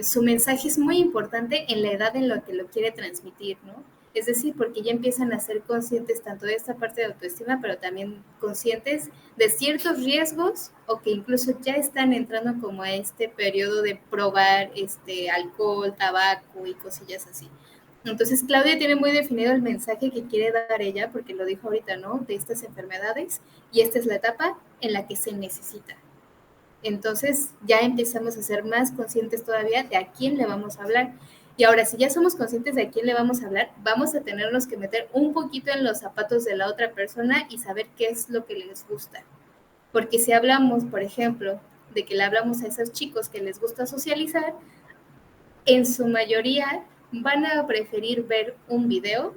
su mensaje es muy importante en la edad en la que lo quiere transmitir, ¿no? Es decir, porque ya empiezan a ser conscientes tanto de esta parte de autoestima, pero también conscientes de ciertos riesgos o que incluso ya están entrando como a este periodo de probar alcohol, tabaco y cosillas así. Entonces, Claudia tiene muy definido el mensaje que quiere dar ella, porque lo dijo ahorita, ¿no? De estas enfermedades, y esta es la etapa en la que se necesita. Entonces, ya empezamos a ser más conscientes todavía de a quién le vamos a hablar. Y ahora, si ya somos conscientes de a quién le vamos a hablar, vamos a tenernos que meter un poquito en los zapatos de la otra persona y saber qué es lo que les gusta. Porque si hablamos, por ejemplo, de que le hablamos a esos chicos que les gusta socializar, en su mayoría van a preferir ver un video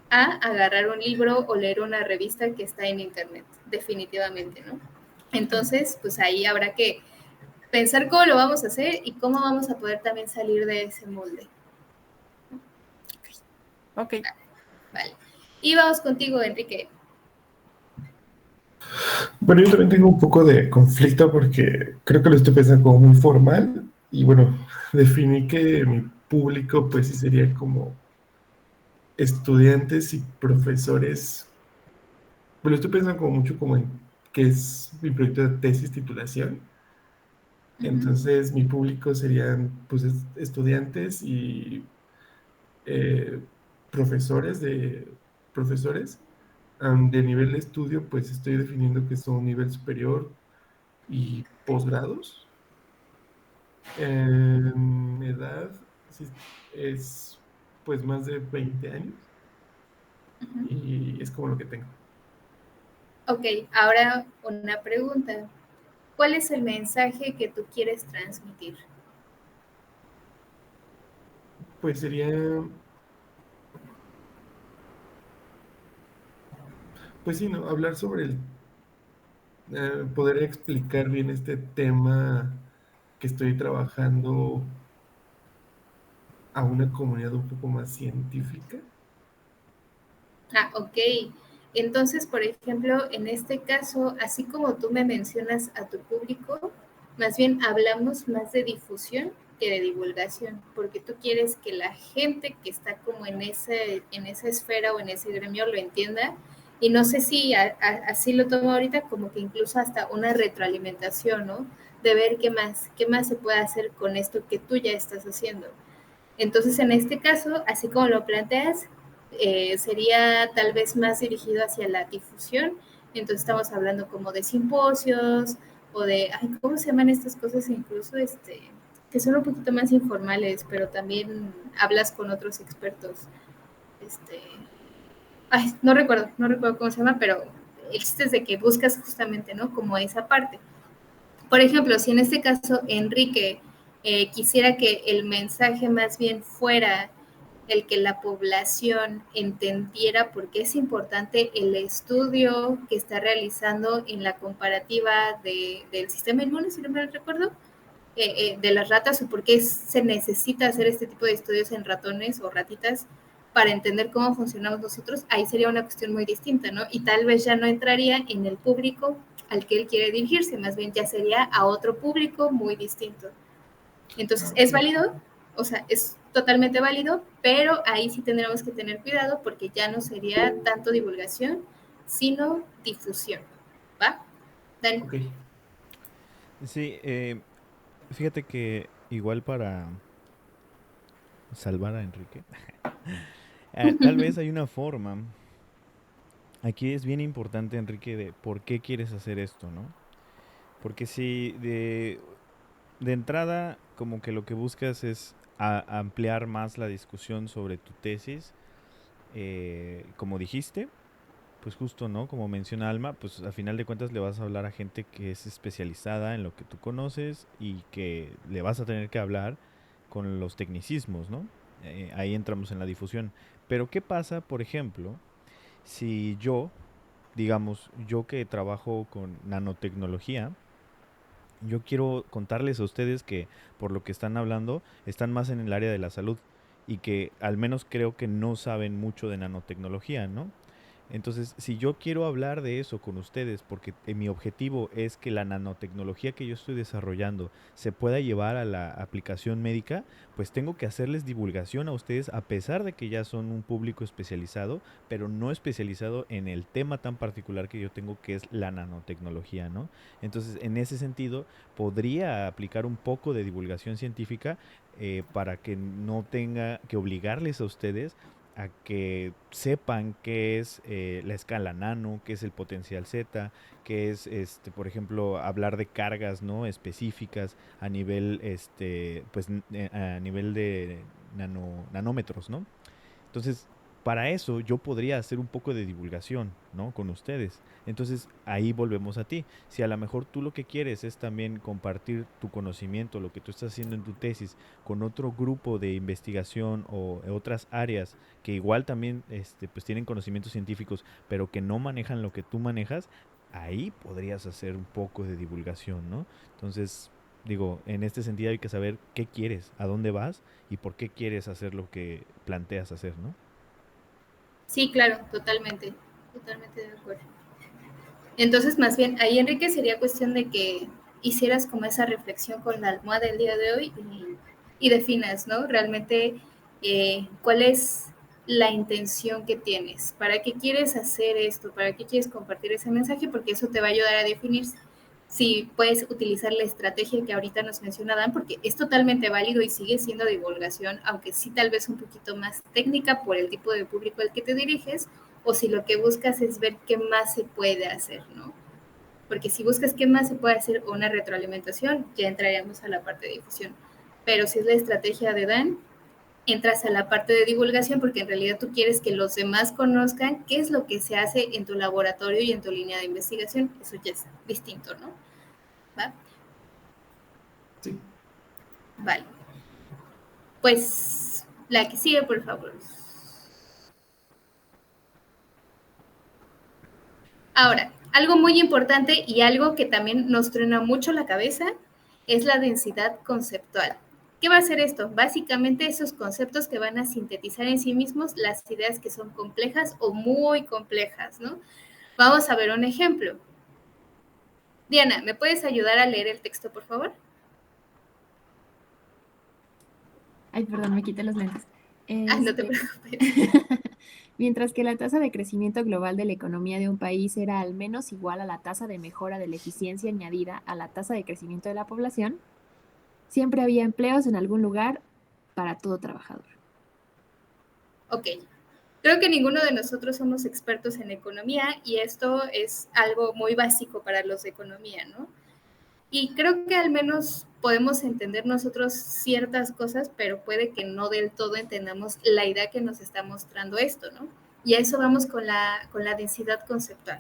a agarrar un libro o leer una revista que está en internet, definitivamente, ¿no? Entonces, pues ahí habrá que pensar cómo lo vamos a hacer y cómo vamos a poder también salir de ese molde. Ok. Vale. Y vamos contigo, Enrique. Bueno, yo también tengo un poco de conflicto porque creo que lo estoy pensando como muy formal y bueno, definí que mi público pues sí sería como estudiantes y profesores. Bueno, estoy pensando como mucho como en qué es mi proyecto de tesis titulación. Entonces mi público serían pues estudiantes y eh, profesores de nivel de estudio, pues estoy definiendo que son nivel superior y posgrados. En edad sí, es pues más de 20 años y es como lo que tengo. Ok, ahora una pregunta. ¿Cuál es el mensaje que tú quieres transmitir? Pues sería, pues sí, ¿no? Hablar sobre poder explicar bien este tema que estoy trabajando a una comunidad un poco más científica. Ok. Entonces, por ejemplo, en este caso, así como tú me mencionas a tu público, más bien hablamos más de difusión que de divulgación, porque tú quieres que la gente que está como en esa esfera o en ese gremio lo entienda. Y no sé si así lo tomo ahorita, como que incluso hasta una retroalimentación, ¿no? De ver qué más se puede hacer con esto que tú ya estás haciendo. Entonces, en este caso, así como lo planteas, sería tal vez más dirigido hacia la difusión. Entonces, estamos hablando como de simposios o de, ay, ¿cómo se llaman estas cosas? Incluso, que son un poquito más informales, pero también hablas con otros expertos. Ay, no recuerdo cómo se llama, pero el chiste es de que buscas justamente, ¿no? Como esa parte. Por ejemplo, si en este caso Enrique quisiera que el mensaje más bien fuera el que la población entendiera por qué es importante el estudio que está realizando en la comparativa del sistema inmune, si no me recuerdo, de las ratas o por qué se necesita hacer este tipo de estudios en ratones o ratitas para entender cómo funcionamos nosotros, ahí sería una cuestión muy distinta, ¿no? Y tal vez ya no entraría en el público al que él quiere dirigirse, más bien ya sería a otro público muy distinto. Entonces, ¿es válido? O sea, es totalmente válido, pero ahí sí tendremos que tener cuidado porque ya no sería tanto divulgación, sino difusión. ¿Va? Dani. Ok. Sí, fíjate que igual para salvar a Enrique, tal vez hay una forma. Aquí es bien importante, Enrique, de por qué quieres hacer esto, ¿no? Porque si de entrada como que lo que buscas es ampliar más la discusión sobre tu tesis, como dijiste, pues justo, ¿no? Como menciona Alma, pues a final de cuentas le vas a hablar a gente que es especializada en lo que tú conoces y que le vas a tener que hablar con los tecnicismos, ¿no? Ahí entramos en la difusión. Pero ¿qué pasa, por ejemplo, si yo, digamos, yo que trabajo con nanotecnología, yo quiero contarles a ustedes que por lo que están hablando están más en el área de la salud y que al menos creo que no saben mucho de nanotecnología, ¿no? Entonces, si yo quiero hablar de eso con ustedes, porque mi objetivo es que la nanotecnología que yo estoy desarrollando se pueda llevar a la aplicación médica, pues tengo que hacerles divulgación a ustedes a pesar de que ya son un público especializado, pero no especializado en el tema tan particular que yo tengo, que es la nanotecnología, ¿no? Entonces, en ese sentido, podría aplicar un poco de divulgación científica para que no tenga que obligarles a ustedes a que sepan qué es la escala nano, qué es el potencial Z, qué es, por ejemplo, hablar de cargas, ¿no? Específicas a nivel, pues, a nivel de nanómetros, ¿no? Entonces, para eso yo podría hacer un poco de divulgación, ¿no? Con ustedes. Entonces, ahí volvemos a ti. Si a lo mejor tú lo que quieres es también compartir tu conocimiento, lo que tú estás haciendo en tu tesis, con otro grupo de investigación o otras áreas que igual también, pues tienen conocimientos científicos, pero que no manejan lo que tú manejas, ahí podrías hacer un poco de divulgación, ¿no? Entonces, digo, en este sentido hay que saber qué quieres, a dónde vas y por qué quieres hacer lo que planteas hacer, ¿no? Sí, claro, totalmente, totalmente de acuerdo. Entonces, más bien, ahí, Enrique, sería cuestión de que hicieras como esa reflexión con la almohada del día de hoy y definas, ¿no? Realmente cuál es la intención que tienes, para qué quieres hacer esto, para qué quieres compartir ese mensaje, porque eso te va a ayudar a definir si puedes utilizar la estrategia que ahorita nos menciona Dan, porque es totalmente válido y sigue siendo divulgación, aunque sí tal vez un poquito más técnica por el tipo de público al que te diriges, o si lo que buscas es ver qué más se puede hacer, ¿no? Porque si buscas qué más se puede hacer o una retroalimentación, ya entraríamos a la parte de difusión. Pero si es la estrategia de Dan, entras a la parte de divulgación porque en realidad tú quieres que los demás conozcan qué es lo que se hace en tu laboratorio y en tu línea de investigación. Eso ya es distinto, ¿no? ¿Va? Sí. Vale. Pues la que sigue, por favor. Ahora, algo muy importante y algo que también nos truena mucho la cabeza es la densidad conceptual. ¿Qué va a hacer esto? Básicamente esos conceptos que van a sintetizar en sí mismos las ideas que son complejas o muy complejas, ¿no? Vamos a ver un ejemplo. Diana, ¿me puedes ayudar a leer el texto, por favor? Ay, perdón, me quité los lentes. No te Este, preocupes. Mientras que la tasa de crecimiento global de la economía de un país era al menos igual a la tasa de mejora de la eficiencia añadida a la tasa de crecimiento de la población, siempre había empleos en algún lugar para todo trabajador. Ok. Creo que ninguno de nosotros somos expertos en economía y esto es algo muy básico para los de economía, ¿no? Y creo que al menos podemos entender nosotros ciertas cosas, pero puede que no del todo entendamos la idea que nos está mostrando esto, ¿no? Y a eso vamos con la densidad conceptual.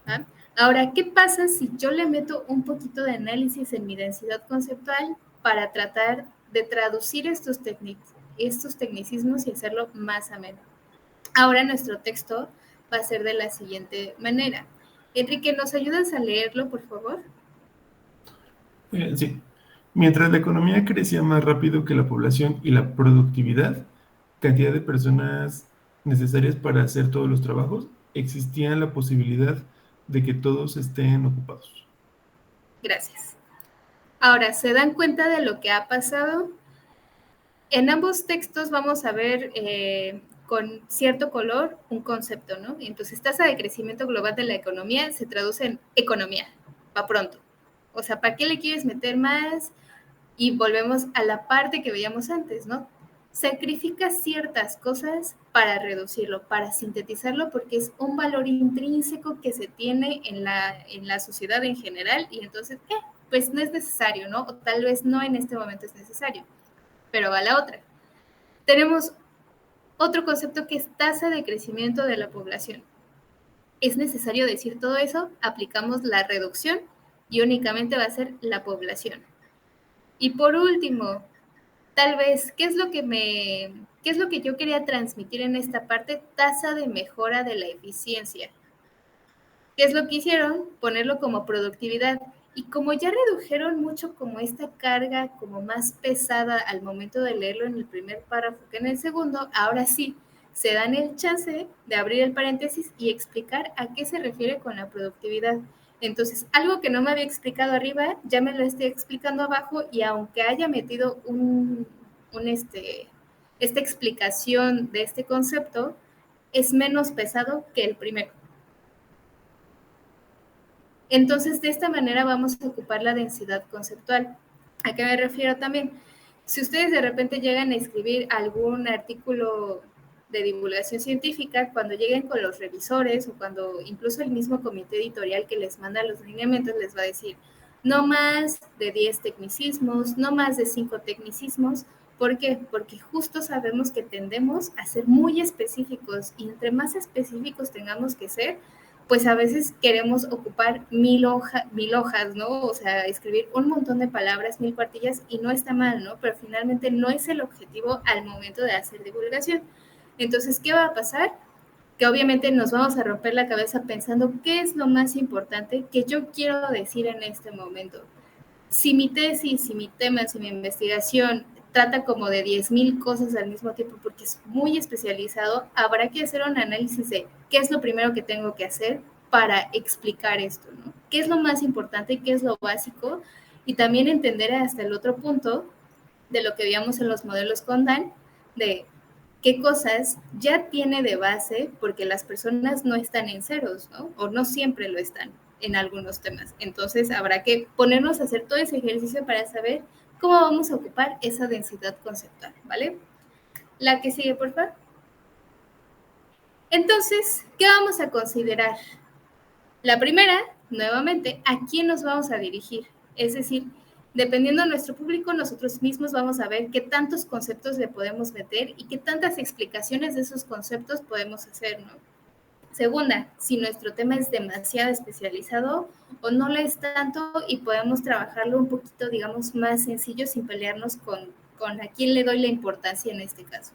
¿Ah? Ahora, ¿qué pasa si yo le meto un poquito de análisis en mi densidad conceptual para tratar de traducir estos tecnicismos y hacerlo más ameno? Ahora nuestro texto va a ser de la siguiente manera. Enrique, ¿nos ayudas a leerlo, por favor? Sí. Mientras la economía crecía más rápido que la población y la productividad, cantidad de personas necesarias para hacer todos los trabajos, existía la posibilidad de que todos estén ocupados. Gracias. Ahora, ¿se dan cuenta de lo que ha pasado? En ambos textos vamos a ver con cierto color un concepto, ¿no? Entonces, tasa de crecimiento global de la economía se traduce en economía, va pronto. O sea, ¿para qué le quieres meter más? Y volvemos a la parte que veíamos antes, ¿no? sacrifica ciertas cosas para reducirlo, para sintetizarlo, porque es un valor intrínseco que se tiene en la sociedad en general y entonces, pues no es necesario, ¿no? O tal vez no en este momento es necesario, pero va la otra. Tenemos otro concepto que es tasa de crecimiento de la población. ¿Es necesario decir todo eso? Aplicamos la reducción y únicamente va a ser la población. Y por último, tal vez, ¿qué es lo que yo quería transmitir en esta parte? Tasa de mejora de la eficiencia. ¿Qué es lo que hicieron? Ponerlo como productividad. Y como ya redujeron mucho como esta carga como más pesada al momento de leerlo en el primer párrafo que en el segundo, ahora sí, se dan el chance de abrir el paréntesis y explicar a qué se refiere con la productividad. Entonces, algo que no me había explicado arriba, ya me lo estoy explicando abajo y aunque haya metido esta explicación de este concepto, es menos pesado que el primero. Entonces, de esta manera vamos a ocupar la densidad conceptual. ¿A qué me refiero también? Si ustedes de repente llegan a escribir algún artículo de divulgación científica, cuando lleguen con los revisores o cuando incluso el mismo comité editorial que les manda los lineamientos les va a decir, no más de 10 tecnicismos, no más de 5 tecnicismos. ¿Por qué? Porque justo sabemos que tendemos a ser muy específicos y entre más específicos tengamos que ser, pues a veces queremos ocupar 1000 hojas, ¿no? O sea, escribir un montón de palabras, 1000 cuartillas, y no está mal, ¿no? Pero finalmente no es el objetivo al momento de hacer divulgación. Entonces, ¿qué va a pasar? Que obviamente nos vamos a romper la cabeza pensando qué es lo más importante que yo quiero decir en este momento. Si mi tesis, si mi tema, si mi investigación trata como de 10,000 cosas al mismo tiempo porque es muy especializado, habrá que hacer un análisis de qué es lo primero que tengo que hacer para explicar esto, ¿no? ¿Qué es lo más importante? ¿Qué es lo básico? Y también entender hasta el otro punto de lo que veíamos en los modelos con Dan, de qué cosas ya tiene de base, porque las personas no están en ceros, ¿no? O no siempre lo están en algunos temas. Entonces habrá que ponernos a hacer todo ese ejercicio para saber cómo vamos a ocupar esa densidad conceptual, ¿vale? La que sigue, por favor. Entonces, ¿qué vamos a considerar? La primera, nuevamente, ¿a quién nos vamos a dirigir? Es decir, dependiendo de nuestro público, nosotros mismos vamos a ver qué tantos conceptos le podemos meter y qué tantas explicaciones de esos conceptos podemos hacer, ¿no? Segunda, si nuestro tema es demasiado especializado o no lo es tanto y podemos trabajarlo un poquito, digamos, más sencillo sin pelearnos con a quién le doy la importancia en este caso.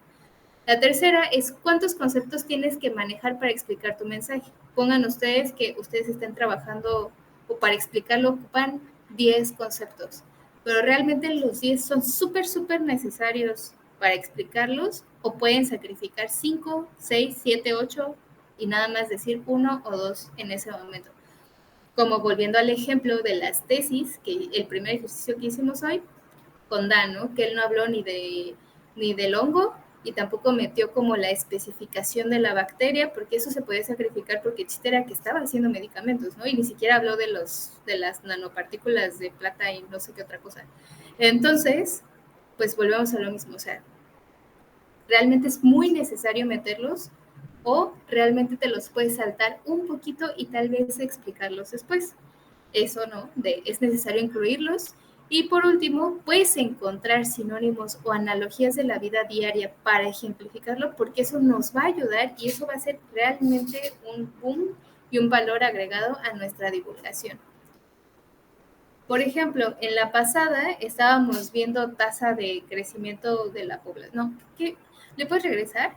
La tercera es cuántos conceptos tienes que manejar para explicar tu mensaje. Pongan ustedes que ustedes estén trabajando o para explicarlo ocupan 10 conceptos, pero realmente los 10 son súper necesarios para explicarlos o pueden sacrificar 5, 6, 7, 8 y nada más decir 1 o 2 en ese momento. Como volviendo al ejemplo de las tesis, que el primer ejercicio que hicimos hoy con Dan, ¿no? Que él no habló ni del hongo y tampoco metió como la especificación de la bacteria, porque eso se podía sacrificar porque el chiste era que estaba haciendo medicamentos, ¿no? Y ni siquiera habló de las nanopartículas de plata y no sé qué otra cosa. Entonces, pues volvemos a lo mismo, o sea, ¿realmente es muy necesario meterlos o realmente te los puedes saltar un poquito y tal vez explicarlos después? Eso no, es necesario incluirlos. Y por último, puedes encontrar sinónimos o analogías de la vida diaria para ejemplificarlo, porque eso nos va a ayudar y eso va a ser realmente un boom y un valor agregado a nuestra divulgación. Por ejemplo, en la pasada estábamos viendo tasa de crecimiento de la población. No, ¿qué? ¿Le puedes regresar?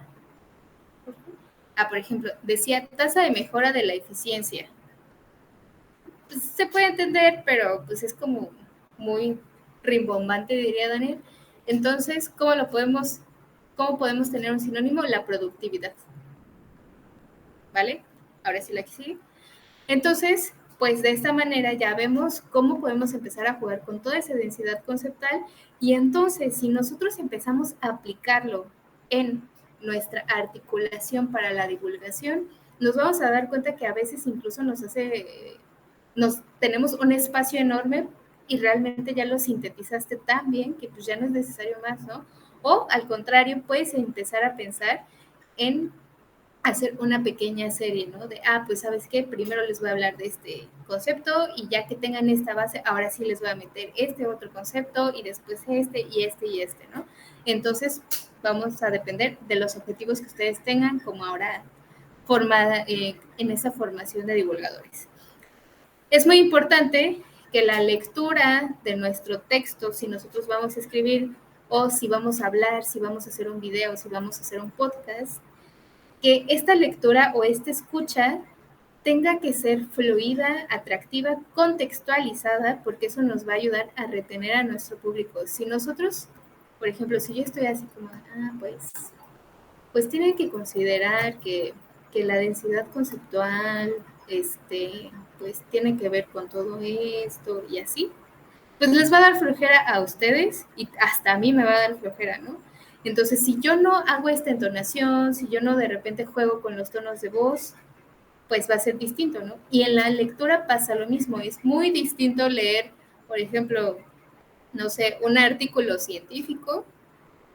Por ejemplo, decía tasa de mejora de la eficiencia. Pues, se puede entender, pero pues es como muy rimbombante, diría Daniel. Entonces, ¿cómo podemos tener un sinónimo? La productividad. ¿Vale? Ahora sí la que sigue. Entonces, pues de esta manera ya vemos cómo podemos empezar a jugar con toda esa densidad conceptual y entonces si nosotros empezamos a aplicarlo en nuestra articulación para la divulgación, nos vamos a dar cuenta que a veces incluso tenemos un espacio enorme y realmente ya lo sintetizaste tan bien que pues ya no es necesario más, ¿no? O al contrario, puedes empezar a pensar en hacer una pequeña serie, ¿no? De, pues sabes qué, primero les voy a hablar de este concepto y ya que tengan esta base, ahora sí les voy a meter este otro concepto y después este y este y este, ¿no? Entonces, vamos a depender de los objetivos que ustedes tengan como ahora formada en esa formación de divulgadores. Es muy importante que la lectura de nuestro texto, si nosotros vamos a escribir o si vamos a hablar, si vamos a hacer un video, si vamos a hacer un podcast, que esta lectura o esta escucha tenga que ser fluida, atractiva, contextualizada, porque eso nos va a ayudar a retener a nuestro público. Si nosotros, por ejemplo, si yo estoy así como, pues tienen que considerar que la densidad conceptual, pues tiene que ver con todo esto y así, pues les va a dar flojera a ustedes y hasta a mí me va a dar flojera, ¿no? Entonces, si yo no hago esta entonación, si yo no de repente juego con los tonos de voz, pues va a ser distinto, ¿no? Y en la lectura pasa lo mismo, es muy distinto leer, por ejemplo, no sé, un artículo científico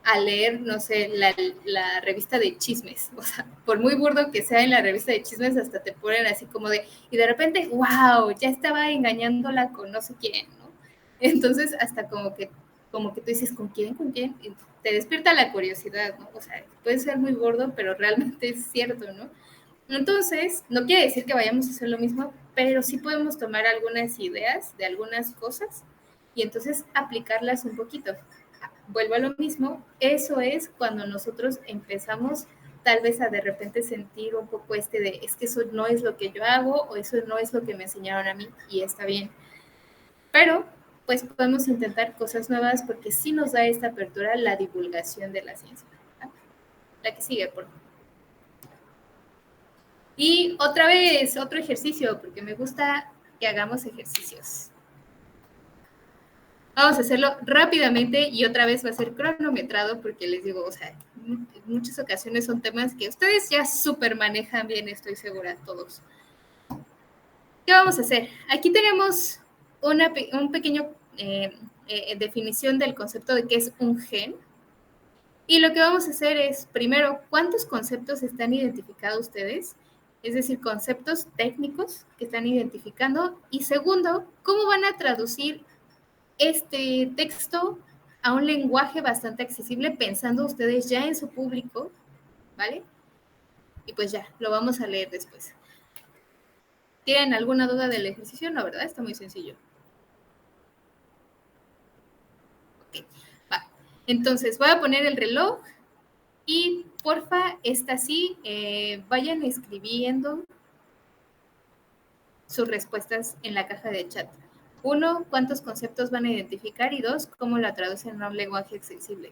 a leer, no sé, la revista de chismes. O sea, por muy burdo que sea en la revista de chismes, hasta te ponen así como de, y de repente, wow, ya estaba engañándola con no sé quién, ¿no? Entonces, hasta como que tú dices, ¿con quién? ¿Con quién? Y te despierta la curiosidad, ¿no? O sea, puede ser muy gordo, pero realmente es cierto, ¿no? Entonces, no quiere decir que vayamos a hacer lo mismo, pero sí podemos tomar algunas ideas de algunas cosas y entonces aplicarlas un poquito. Vuelvo a lo mismo, eso es cuando nosotros empezamos tal vez a de repente sentir un poco de, es que eso no es lo que yo hago o eso no es lo que me enseñaron a mí y está bien. Pero pues podemos intentar cosas nuevas porque sí nos da esta apertura la divulgación de la ciencia. ¿No? La que sigue, por favor. Y otra vez, otro ejercicio, porque me gusta que hagamos ejercicios. Vamos a hacerlo rápidamente y otra vez va a ser cronometrado porque les digo, o sea, en muchas ocasiones son temas que ustedes ya súper manejan bien, estoy segura, todos. ¿Qué vamos a hacer? Aquí tenemos un pequeño definición del concepto de qué es un gen. Y lo que vamos a hacer es, primero, ¿cuántos conceptos están identificados ustedes? Es decir, conceptos técnicos que están identificando. Y segundo, ¿cómo van a traducir este texto a un lenguaje bastante accesible pensando ustedes ya en su público? ¿Vale? Y pues ya, lo vamos a leer después. ¿Tienen alguna duda del ejercicio? No, ¿verdad? Está muy sencillo. Ok, va. Entonces, voy a poner el reloj. Y porfa, esta sí, vayan escribiendo sus respuestas en la caja de chat. 1, ¿cuántos conceptos van a identificar? Y 2, ¿cómo la traducen a un lenguaje accesible?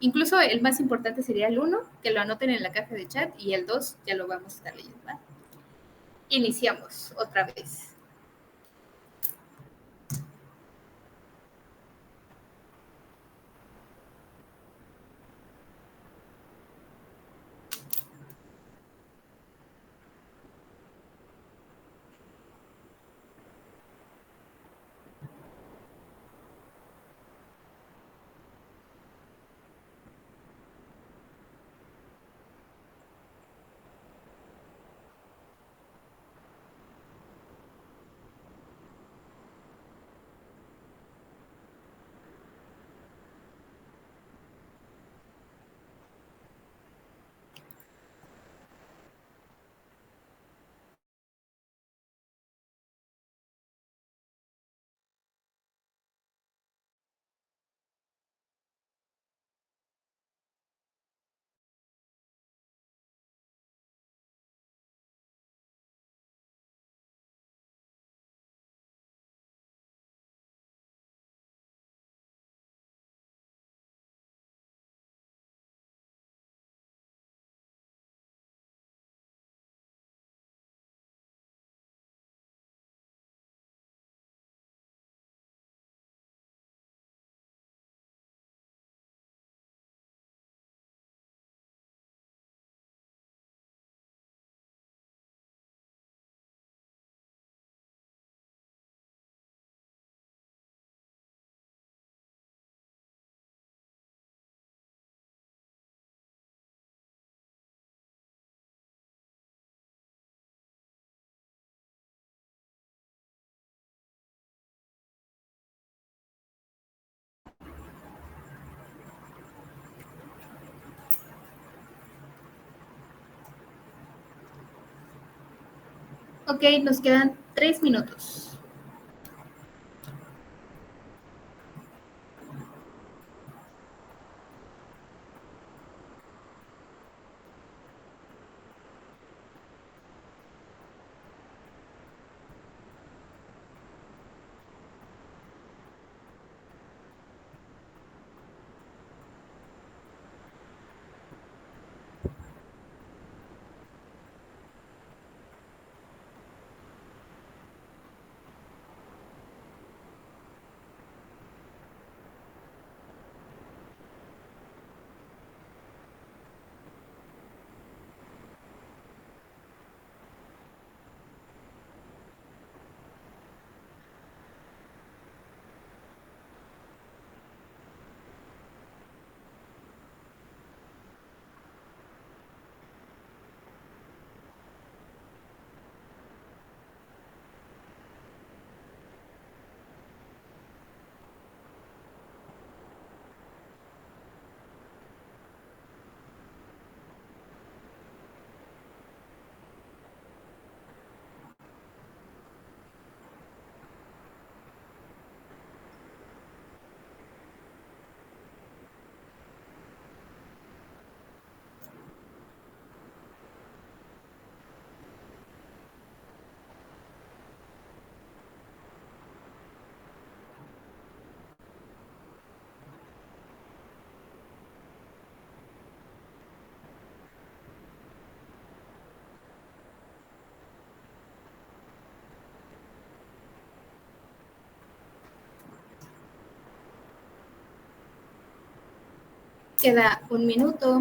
Incluso el más importante sería el 1, que lo anoten en la caja de chat, y el 2 ya lo vamos a estar leyendo. ¿Va? Iniciamos otra vez. Ok, nos quedan 3 minutos. Queda 1 minuto.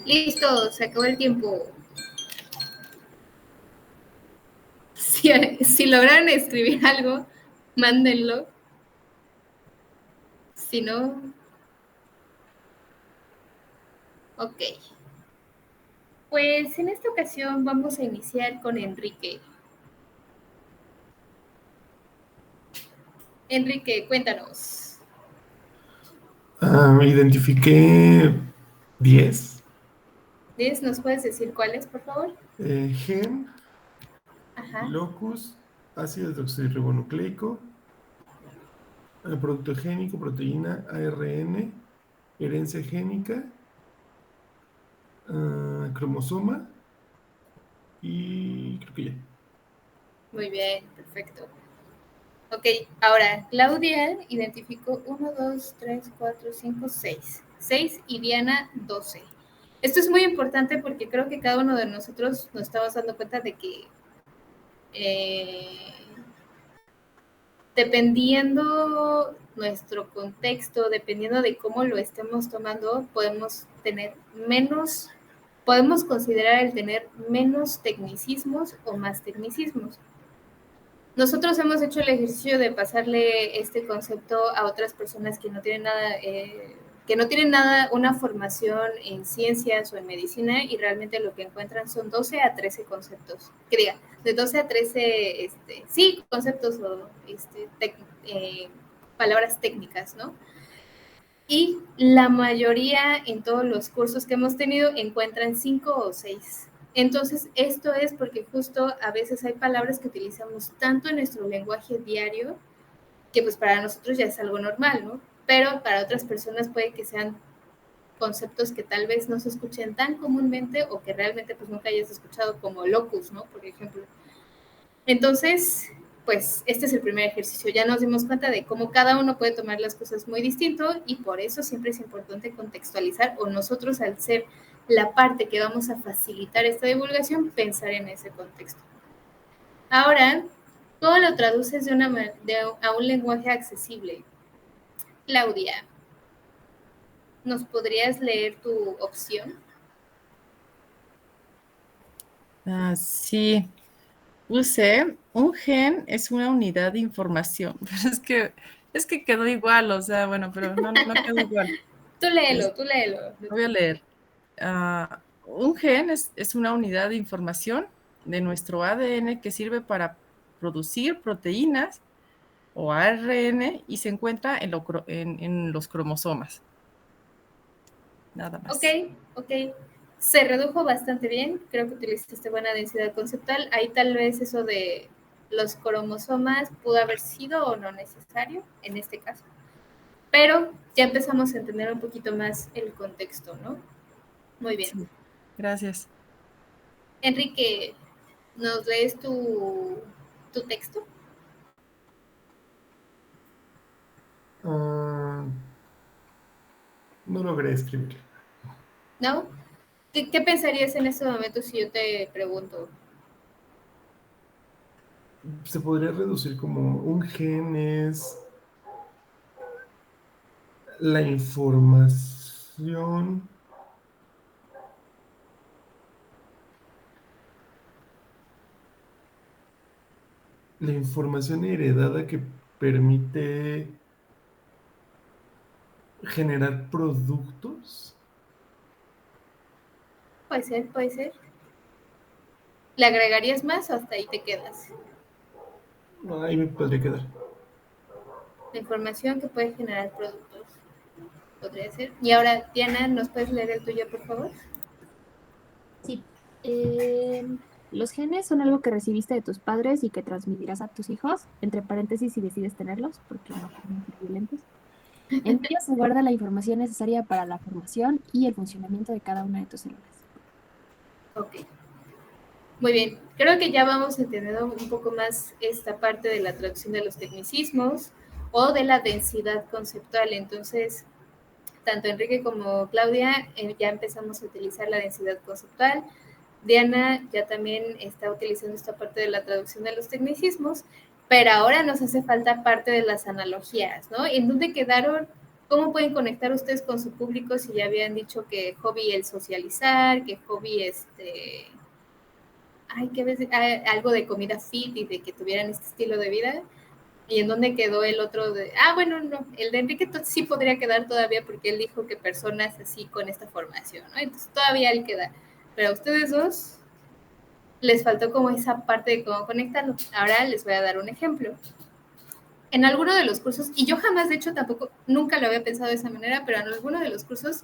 Listo, se acabó el tiempo. Si lograron escribir algo, mándenlo. Si no, ok. Pues en esta ocasión vamos a iniciar con Enrique. Enrique, cuéntanos. Identifiqué 10. Liz, ¿nos puedes decir cuáles, por favor? Gen, Ajá. locus, ácido desoxirribonucleico, producto génico, proteína, ARN, herencia génica, cromosoma y creo que ya. Muy bien, perfecto. Ok, ahora Claudia identificó 1, 2, 3, 4, 5, 6. 6 y Diana 12. Esto es muy importante porque creo que cada uno de nosotros nos estamos dando cuenta de que dependiendo nuestro contexto, dependiendo de cómo lo estemos tomando, podemos considerar el tener menos tecnicismos o más tecnicismos. Nosotros hemos hecho el ejercicio de pasarle este concepto a otras personas que no tienen nada, una formación en ciencias o en medicina, y realmente lo que encuentran son 12 a 13 conceptos. Que diga, de 12 a 13, conceptos o palabras técnicas, ¿no? Y la mayoría en todos los cursos que hemos tenido encuentran 5 o 6. Entonces, esto es porque justo a veces hay palabras que utilizamos tanto en nuestro lenguaje diario que pues para nosotros ya es algo normal, ¿no? Pero para otras personas puede que sean conceptos que tal vez no se escuchen tan comúnmente o que realmente pues nunca hayas escuchado, como locus, ¿no? Por ejemplo. Entonces, pues este es el primer ejercicio. Ya nos dimos cuenta de cómo cada uno puede tomar las cosas muy distinto y por eso siempre es importante contextualizar, o nosotros, al ser la parte que vamos a facilitar esta divulgación, pensar en ese contexto. Ahora, ¿cómo lo traduces a un lenguaje accesible? Claudia, ¿nos podrías leer tu opción? Sí, puse, un gen es una unidad de información. Pero es que quedó igual, o sea, bueno, pero no quedó igual. Tú léelo, tú léelo. Lo voy a leer. Un gen es una unidad de información de nuestro ADN que sirve para producir proteínas o ARN y se encuentra en los cromosomas. Nada más. Ok. Se redujo bastante bien. Creo que utilizaste buena densidad conceptual. Ahí tal vez eso de los cromosomas pudo haber sido o no necesario en este caso. Pero ya empezamos a entender un poquito más el contexto, ¿no? Muy bien. Sí, gracias. Enrique, ¿nos lees tu texto? No logré escribir. ¿No? ¿Qué pensarías en este momento si yo te pregunto? Se podría reducir como un gen es la información heredada que permite generar productos. Puede ser, puede ser. ¿Le agregarías más o hasta ahí te quedas? Ahí me podría quedar. La información que puede generar productos. Podría ser. Y ahora, Diana, ¿nos puedes leer el tuyo, por favor? Sí. Los genes son algo que recibiste de tus padres y que transmitirás a tus hijos, entre paréntesis si decides tenerlos, porque no pueden ser violentos. En ellos se guarda la información necesaria para la formación y el funcionamiento de cada una de tus células. Ok. Muy bien. Creo que ya vamos entendiendo un poco más esta parte de la traducción de los tecnicismos o de la densidad conceptual. Entonces, tanto Enrique como Claudia ya empezamos a utilizar la densidad conceptual. Diana ya también está utilizando esta parte de la traducción de los tecnicismos, pero ahora nos hace falta parte de las analogías, ¿no? ¿En dónde quedaron? ¿Cómo pueden conectar ustedes con su público si ya habían dicho que hobby el socializar, que hobby que ves algo de comida fit y de que tuvieran este estilo de vida? ¿Y en dónde quedó el otro de? Bueno, no, el de Enrique sí podría quedar todavía porque él dijo que personas así con esta formación, ¿no? Entonces todavía él queda. Pero a ustedes dos les faltó como esa parte de cómo conectarlo. Ahora les voy a dar un ejemplo. En alguno de los cursos, y yo jamás, de hecho, tampoco, nunca lo había pensado de esa manera, pero en alguno de los cursos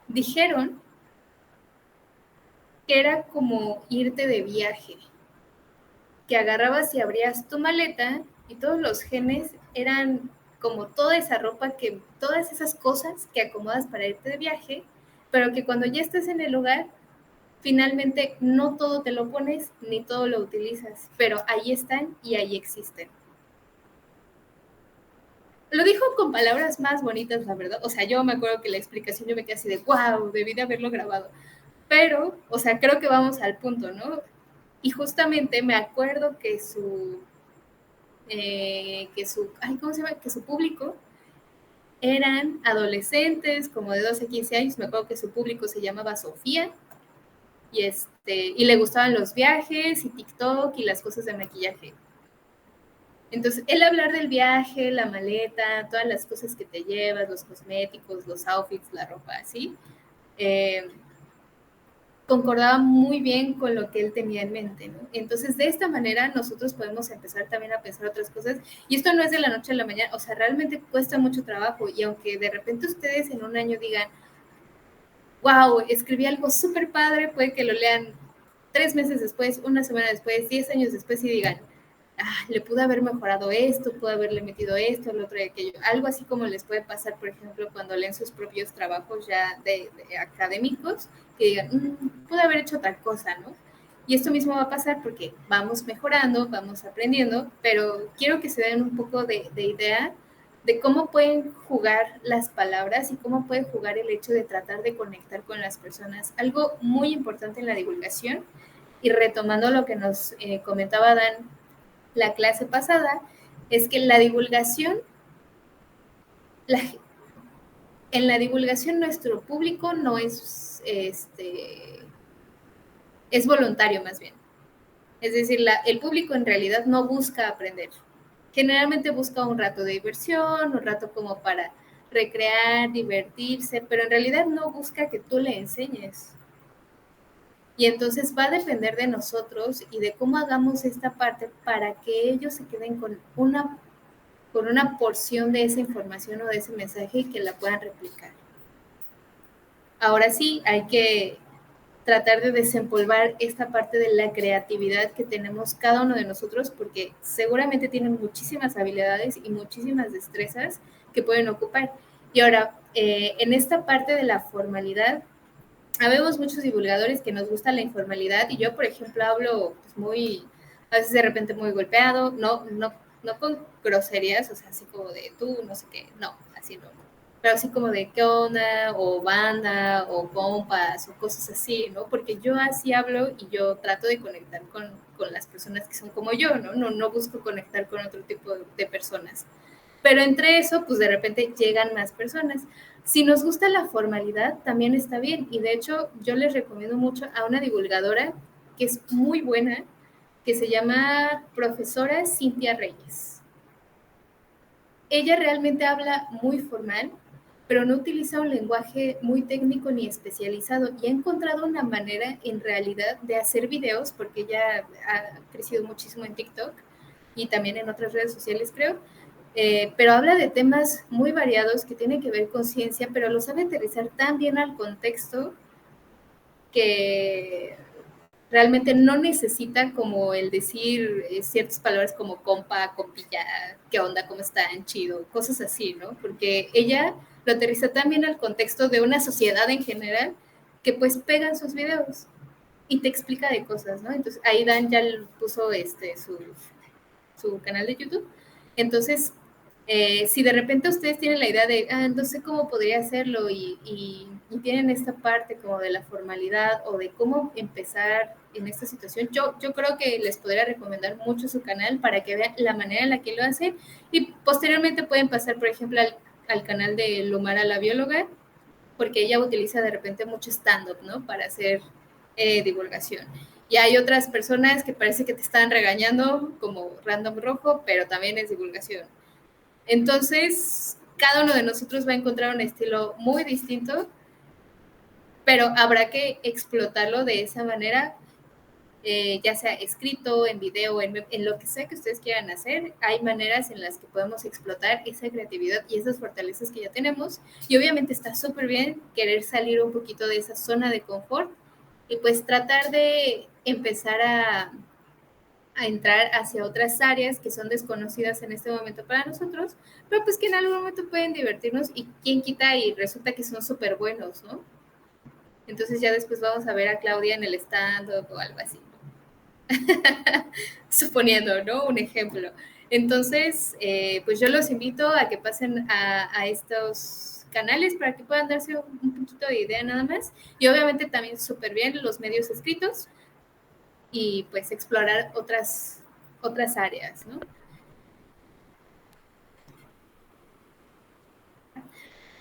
dijeron que era como irte de viaje, que agarrabas y abrías tu maleta y todos los genes eran como toda esa ropa, todas esas cosas que acomodas para irte de viaje, pero que cuando ya estés en el lugar, finalmente no todo te lo pones ni todo lo utilizas, pero ahí están y ahí existen. Lo dijo con palabras más bonitas, la verdad. O sea, yo me acuerdo que la explicación yo me quedé así de, wow, debí de haberlo grabado. Pero, o sea, creo que vamos al punto, ¿no? Y justamente me acuerdo que ¿cómo se llama? Que su público eran adolescentes como de 12 a 15 años. Me acuerdo que su público se llamaba Sofía y le gustaban los viajes y TikTok y las cosas de maquillaje. Entonces, el hablar del viaje, la maleta, todas las cosas que te llevas, los cosméticos, los outfits, la ropa, así, concordaba muy bien con lo que él tenía en mente, ¿no? Entonces, de esta manera, nosotros podemos empezar también a pensar otras cosas. Y esto no es de la noche a la mañana, o sea, realmente cuesta mucho trabajo. Y aunque de repente ustedes en un año digan, wow, escribí algo súper padre, puede que lo lean 3 meses después, una semana después, 10 años después y digan, le pude haber mejorado esto, pude haberle metido esto, el otro y aquello. Algo así como les puede pasar, por ejemplo, cuando leen sus propios trabajos ya de académicos, que digan, pude haber hecho tal cosa, ¿no? Y esto mismo va a pasar porque vamos mejorando, vamos aprendiendo, pero quiero que se den un poco de idea de cómo pueden jugar las palabras y cómo puede jugar el hecho de tratar de conectar con las personas. Algo muy importante en la divulgación, y retomando lo que nos comentaba Dan la clase pasada, es que la divulgación, en la divulgación nuestro público no es, es voluntario más bien. Es decir, el público en realidad no busca aprender. Generalmente busca un rato de diversión, un rato como para recrear, divertirse, pero en realidad no busca que tú le enseñes. Y entonces va a depender de nosotros y de cómo hagamos esta parte para que ellos se queden con una porción de esa información o de ese mensaje y que la puedan replicar. Ahora sí, hay que tratar de desempolvar esta parte de la creatividad que tenemos cada uno de nosotros, porque seguramente tienen muchísimas habilidades y muchísimas destrezas que pueden ocupar. Y ahora, en esta parte de la formalidad, habemos muchos divulgadores que nos gusta la informalidad, y yo, por ejemplo, hablo pues, a veces de repente muy golpeado, no con groserías, o sea, así como de tú, no sé qué, no, así no, pero así como de qué onda, o banda, o compas, o cosas así, ¿no? Porque yo así hablo y yo trato de conectar con las personas que son como yo, ¿no? No busco conectar con otro tipo de personas. Pero entre eso, pues de repente llegan más personas. Si nos gusta la formalidad, también está bien. Y de hecho, yo les recomiendo mucho a una divulgadora que es muy buena, que se llama profesora Cintia Reyes. Ella realmente habla muy formal, pero no utiliza un lenguaje muy técnico ni especializado, y ha encontrado una manera en realidad de hacer videos, porque ella ha crecido muchísimo en TikTok y también en otras redes sociales, creo, pero habla de temas muy variados que tienen que ver con ciencia, pero lo sabe aterrizar tan bien al contexto que realmente no necesita como el decir ciertas palabras como compa, compilla, qué onda, cómo están, chido, cosas así, ¿no? Porque ella lo aterriza tan bien al contexto de una sociedad en general que pues pegan sus videos y te explica de cosas, ¿no? Entonces ahí Dan ya puso su canal de YouTube. Entonces, si de repente ustedes tienen la idea de, no sé cómo podría hacerlo, y tienen esta parte como de la formalidad o de cómo empezar en esta situación, yo creo que les podría recomendar mucho su canal para que vean la manera en la que lo hacen, y posteriormente pueden pasar, por ejemplo, al canal de Lumara la bióloga, porque ella utiliza de repente mucho stand-up, ¿no? Para hacer divulgación. Y hay otras personas que parece que te están regañando, como Random Rojo, pero también es divulgación. Entonces, cada uno de nosotros va a encontrar un estilo muy distinto, pero habrá que explotarlo de esa manera, ya sea escrito, en video, en lo que sea que ustedes quieran hacer. Hay maneras en las que podemos explotar esa creatividad y esas fortalezas que ya tenemos, y obviamente está súper bien querer salir un poquito de esa zona de confort y pues tratar de empezar a entrar hacia otras áreas que son desconocidas en este momento para nosotros, pero pues que en algún momento pueden divertirnos, y quién quita y resulta que son súper buenos, ¿no? Entonces ya después vamos a ver a Claudia en el stand-up o algo así, suponiendo, ¿no? Un ejemplo. Entonces, pues yo los invito a que pasen a estos canales para que puedan darse un poquito de idea nada más, y obviamente también súper bien los medios escritos, y pues explorar otras áreas, ¿no?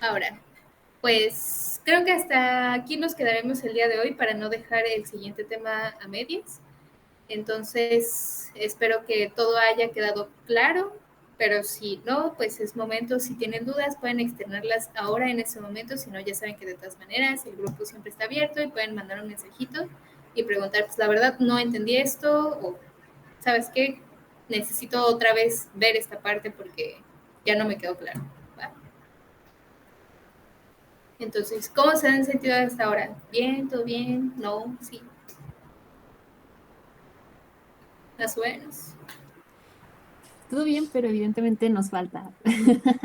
Ahora, pues creo que hasta aquí nos quedaremos el día de hoy para no dejar el siguiente tema a medias. Entonces, espero que todo haya quedado claro, pero si no, pues es momento, si tienen dudas, pueden externarlas ahora en ese momento. Si no, ya saben que de todas maneras el grupo siempre está abierto y pueden mandar un mensajito y preguntar, pues la verdad no entendí esto, o ¿sabes qué? Necesito otra vez ver esta parte porque ya no me quedó claro, ¿va? Entonces, ¿cómo se han sentido hasta ahora? ¿Bien? ¿Todo bien? ¿No? ¿Sí? ¿Más o menos? todo bien, pero evidentemente nos falta,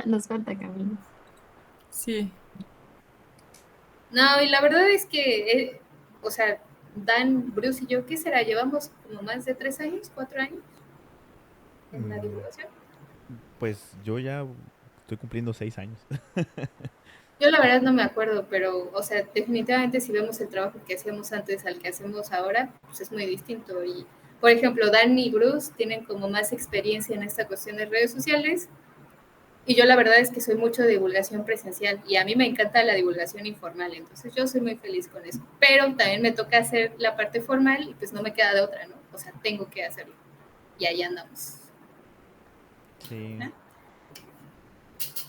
nos falta camino. Sí, No, y la verdad es que, o sea, Dan, Bruce y yo, ¿qué será? Llevamos como más de 3 años, 4 años en la Mm, divulgación. Pues yo ya estoy cumpliendo 6 años. Yo la verdad no me acuerdo, pero, o sea, definitivamente si vemos el trabajo que hacíamos antes al que hacemos ahora, pues es muy distinto. Y, por ejemplo, Dan y Bruce tienen como más experiencia en esta cuestión de redes sociales. Y yo la verdad es que soy mucho de divulgación presencial y a mí me encanta la divulgación informal, entonces yo soy muy feliz con eso. Pero también me toca hacer la parte formal y pues no me queda de otra, ¿no? O sea, tengo que hacerlo. Y ahí andamos. Sí. ¿No?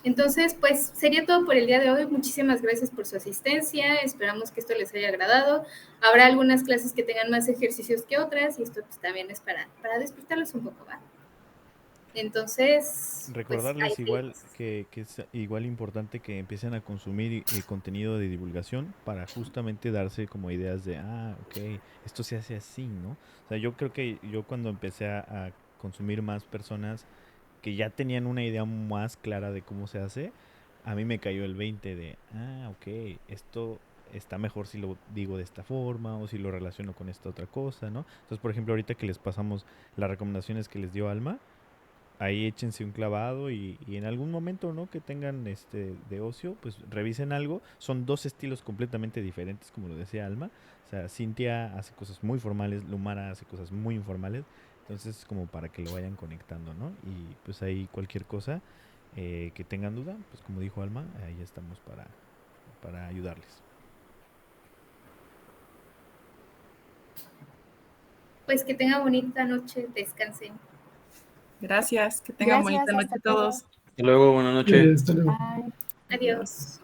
Entonces, pues sería todo por el día de hoy. Muchísimas gracias por su asistencia. Esperamos que esto les haya agradado. Habrá algunas clases que tengan más ejercicios que otras y esto pues también es para despertarlos un poco, ¿va? Entonces, pues ahí Recordarles igual seguimos. que es igual importante que empiecen a consumir contenido de divulgación para justamente darse como ideas de, ok, esto se hace así, ¿no? O sea, yo creo que yo cuando empecé a consumir más personas que ya tenían una idea más clara de cómo se hace, a mí me cayó el 20 de, ok, esto está mejor si lo digo de esta forma o si lo relaciono con esta otra cosa, ¿no? Entonces, por ejemplo, ahorita que les pasamos las recomendaciones que les dio Alma, ahí échense un clavado y en algún momento, ¿no? Que tengan de ocio, pues revisen algo. Son dos estilos completamente diferentes, como lo decía Alma. O sea, Cintia hace cosas muy formales, Lumara hace cosas muy informales. Entonces, como para que lo vayan conectando, ¿no? Y pues ahí cualquier cosa que tengan duda, pues como dijo Alma, ahí estamos para ayudarles. Pues que tengan bonita noche, descansen. gracias. Que tengan bonita Gracias, noche hasta luego. todos. Hasta luego, buenas noches. Hasta luego. Bye. Adiós.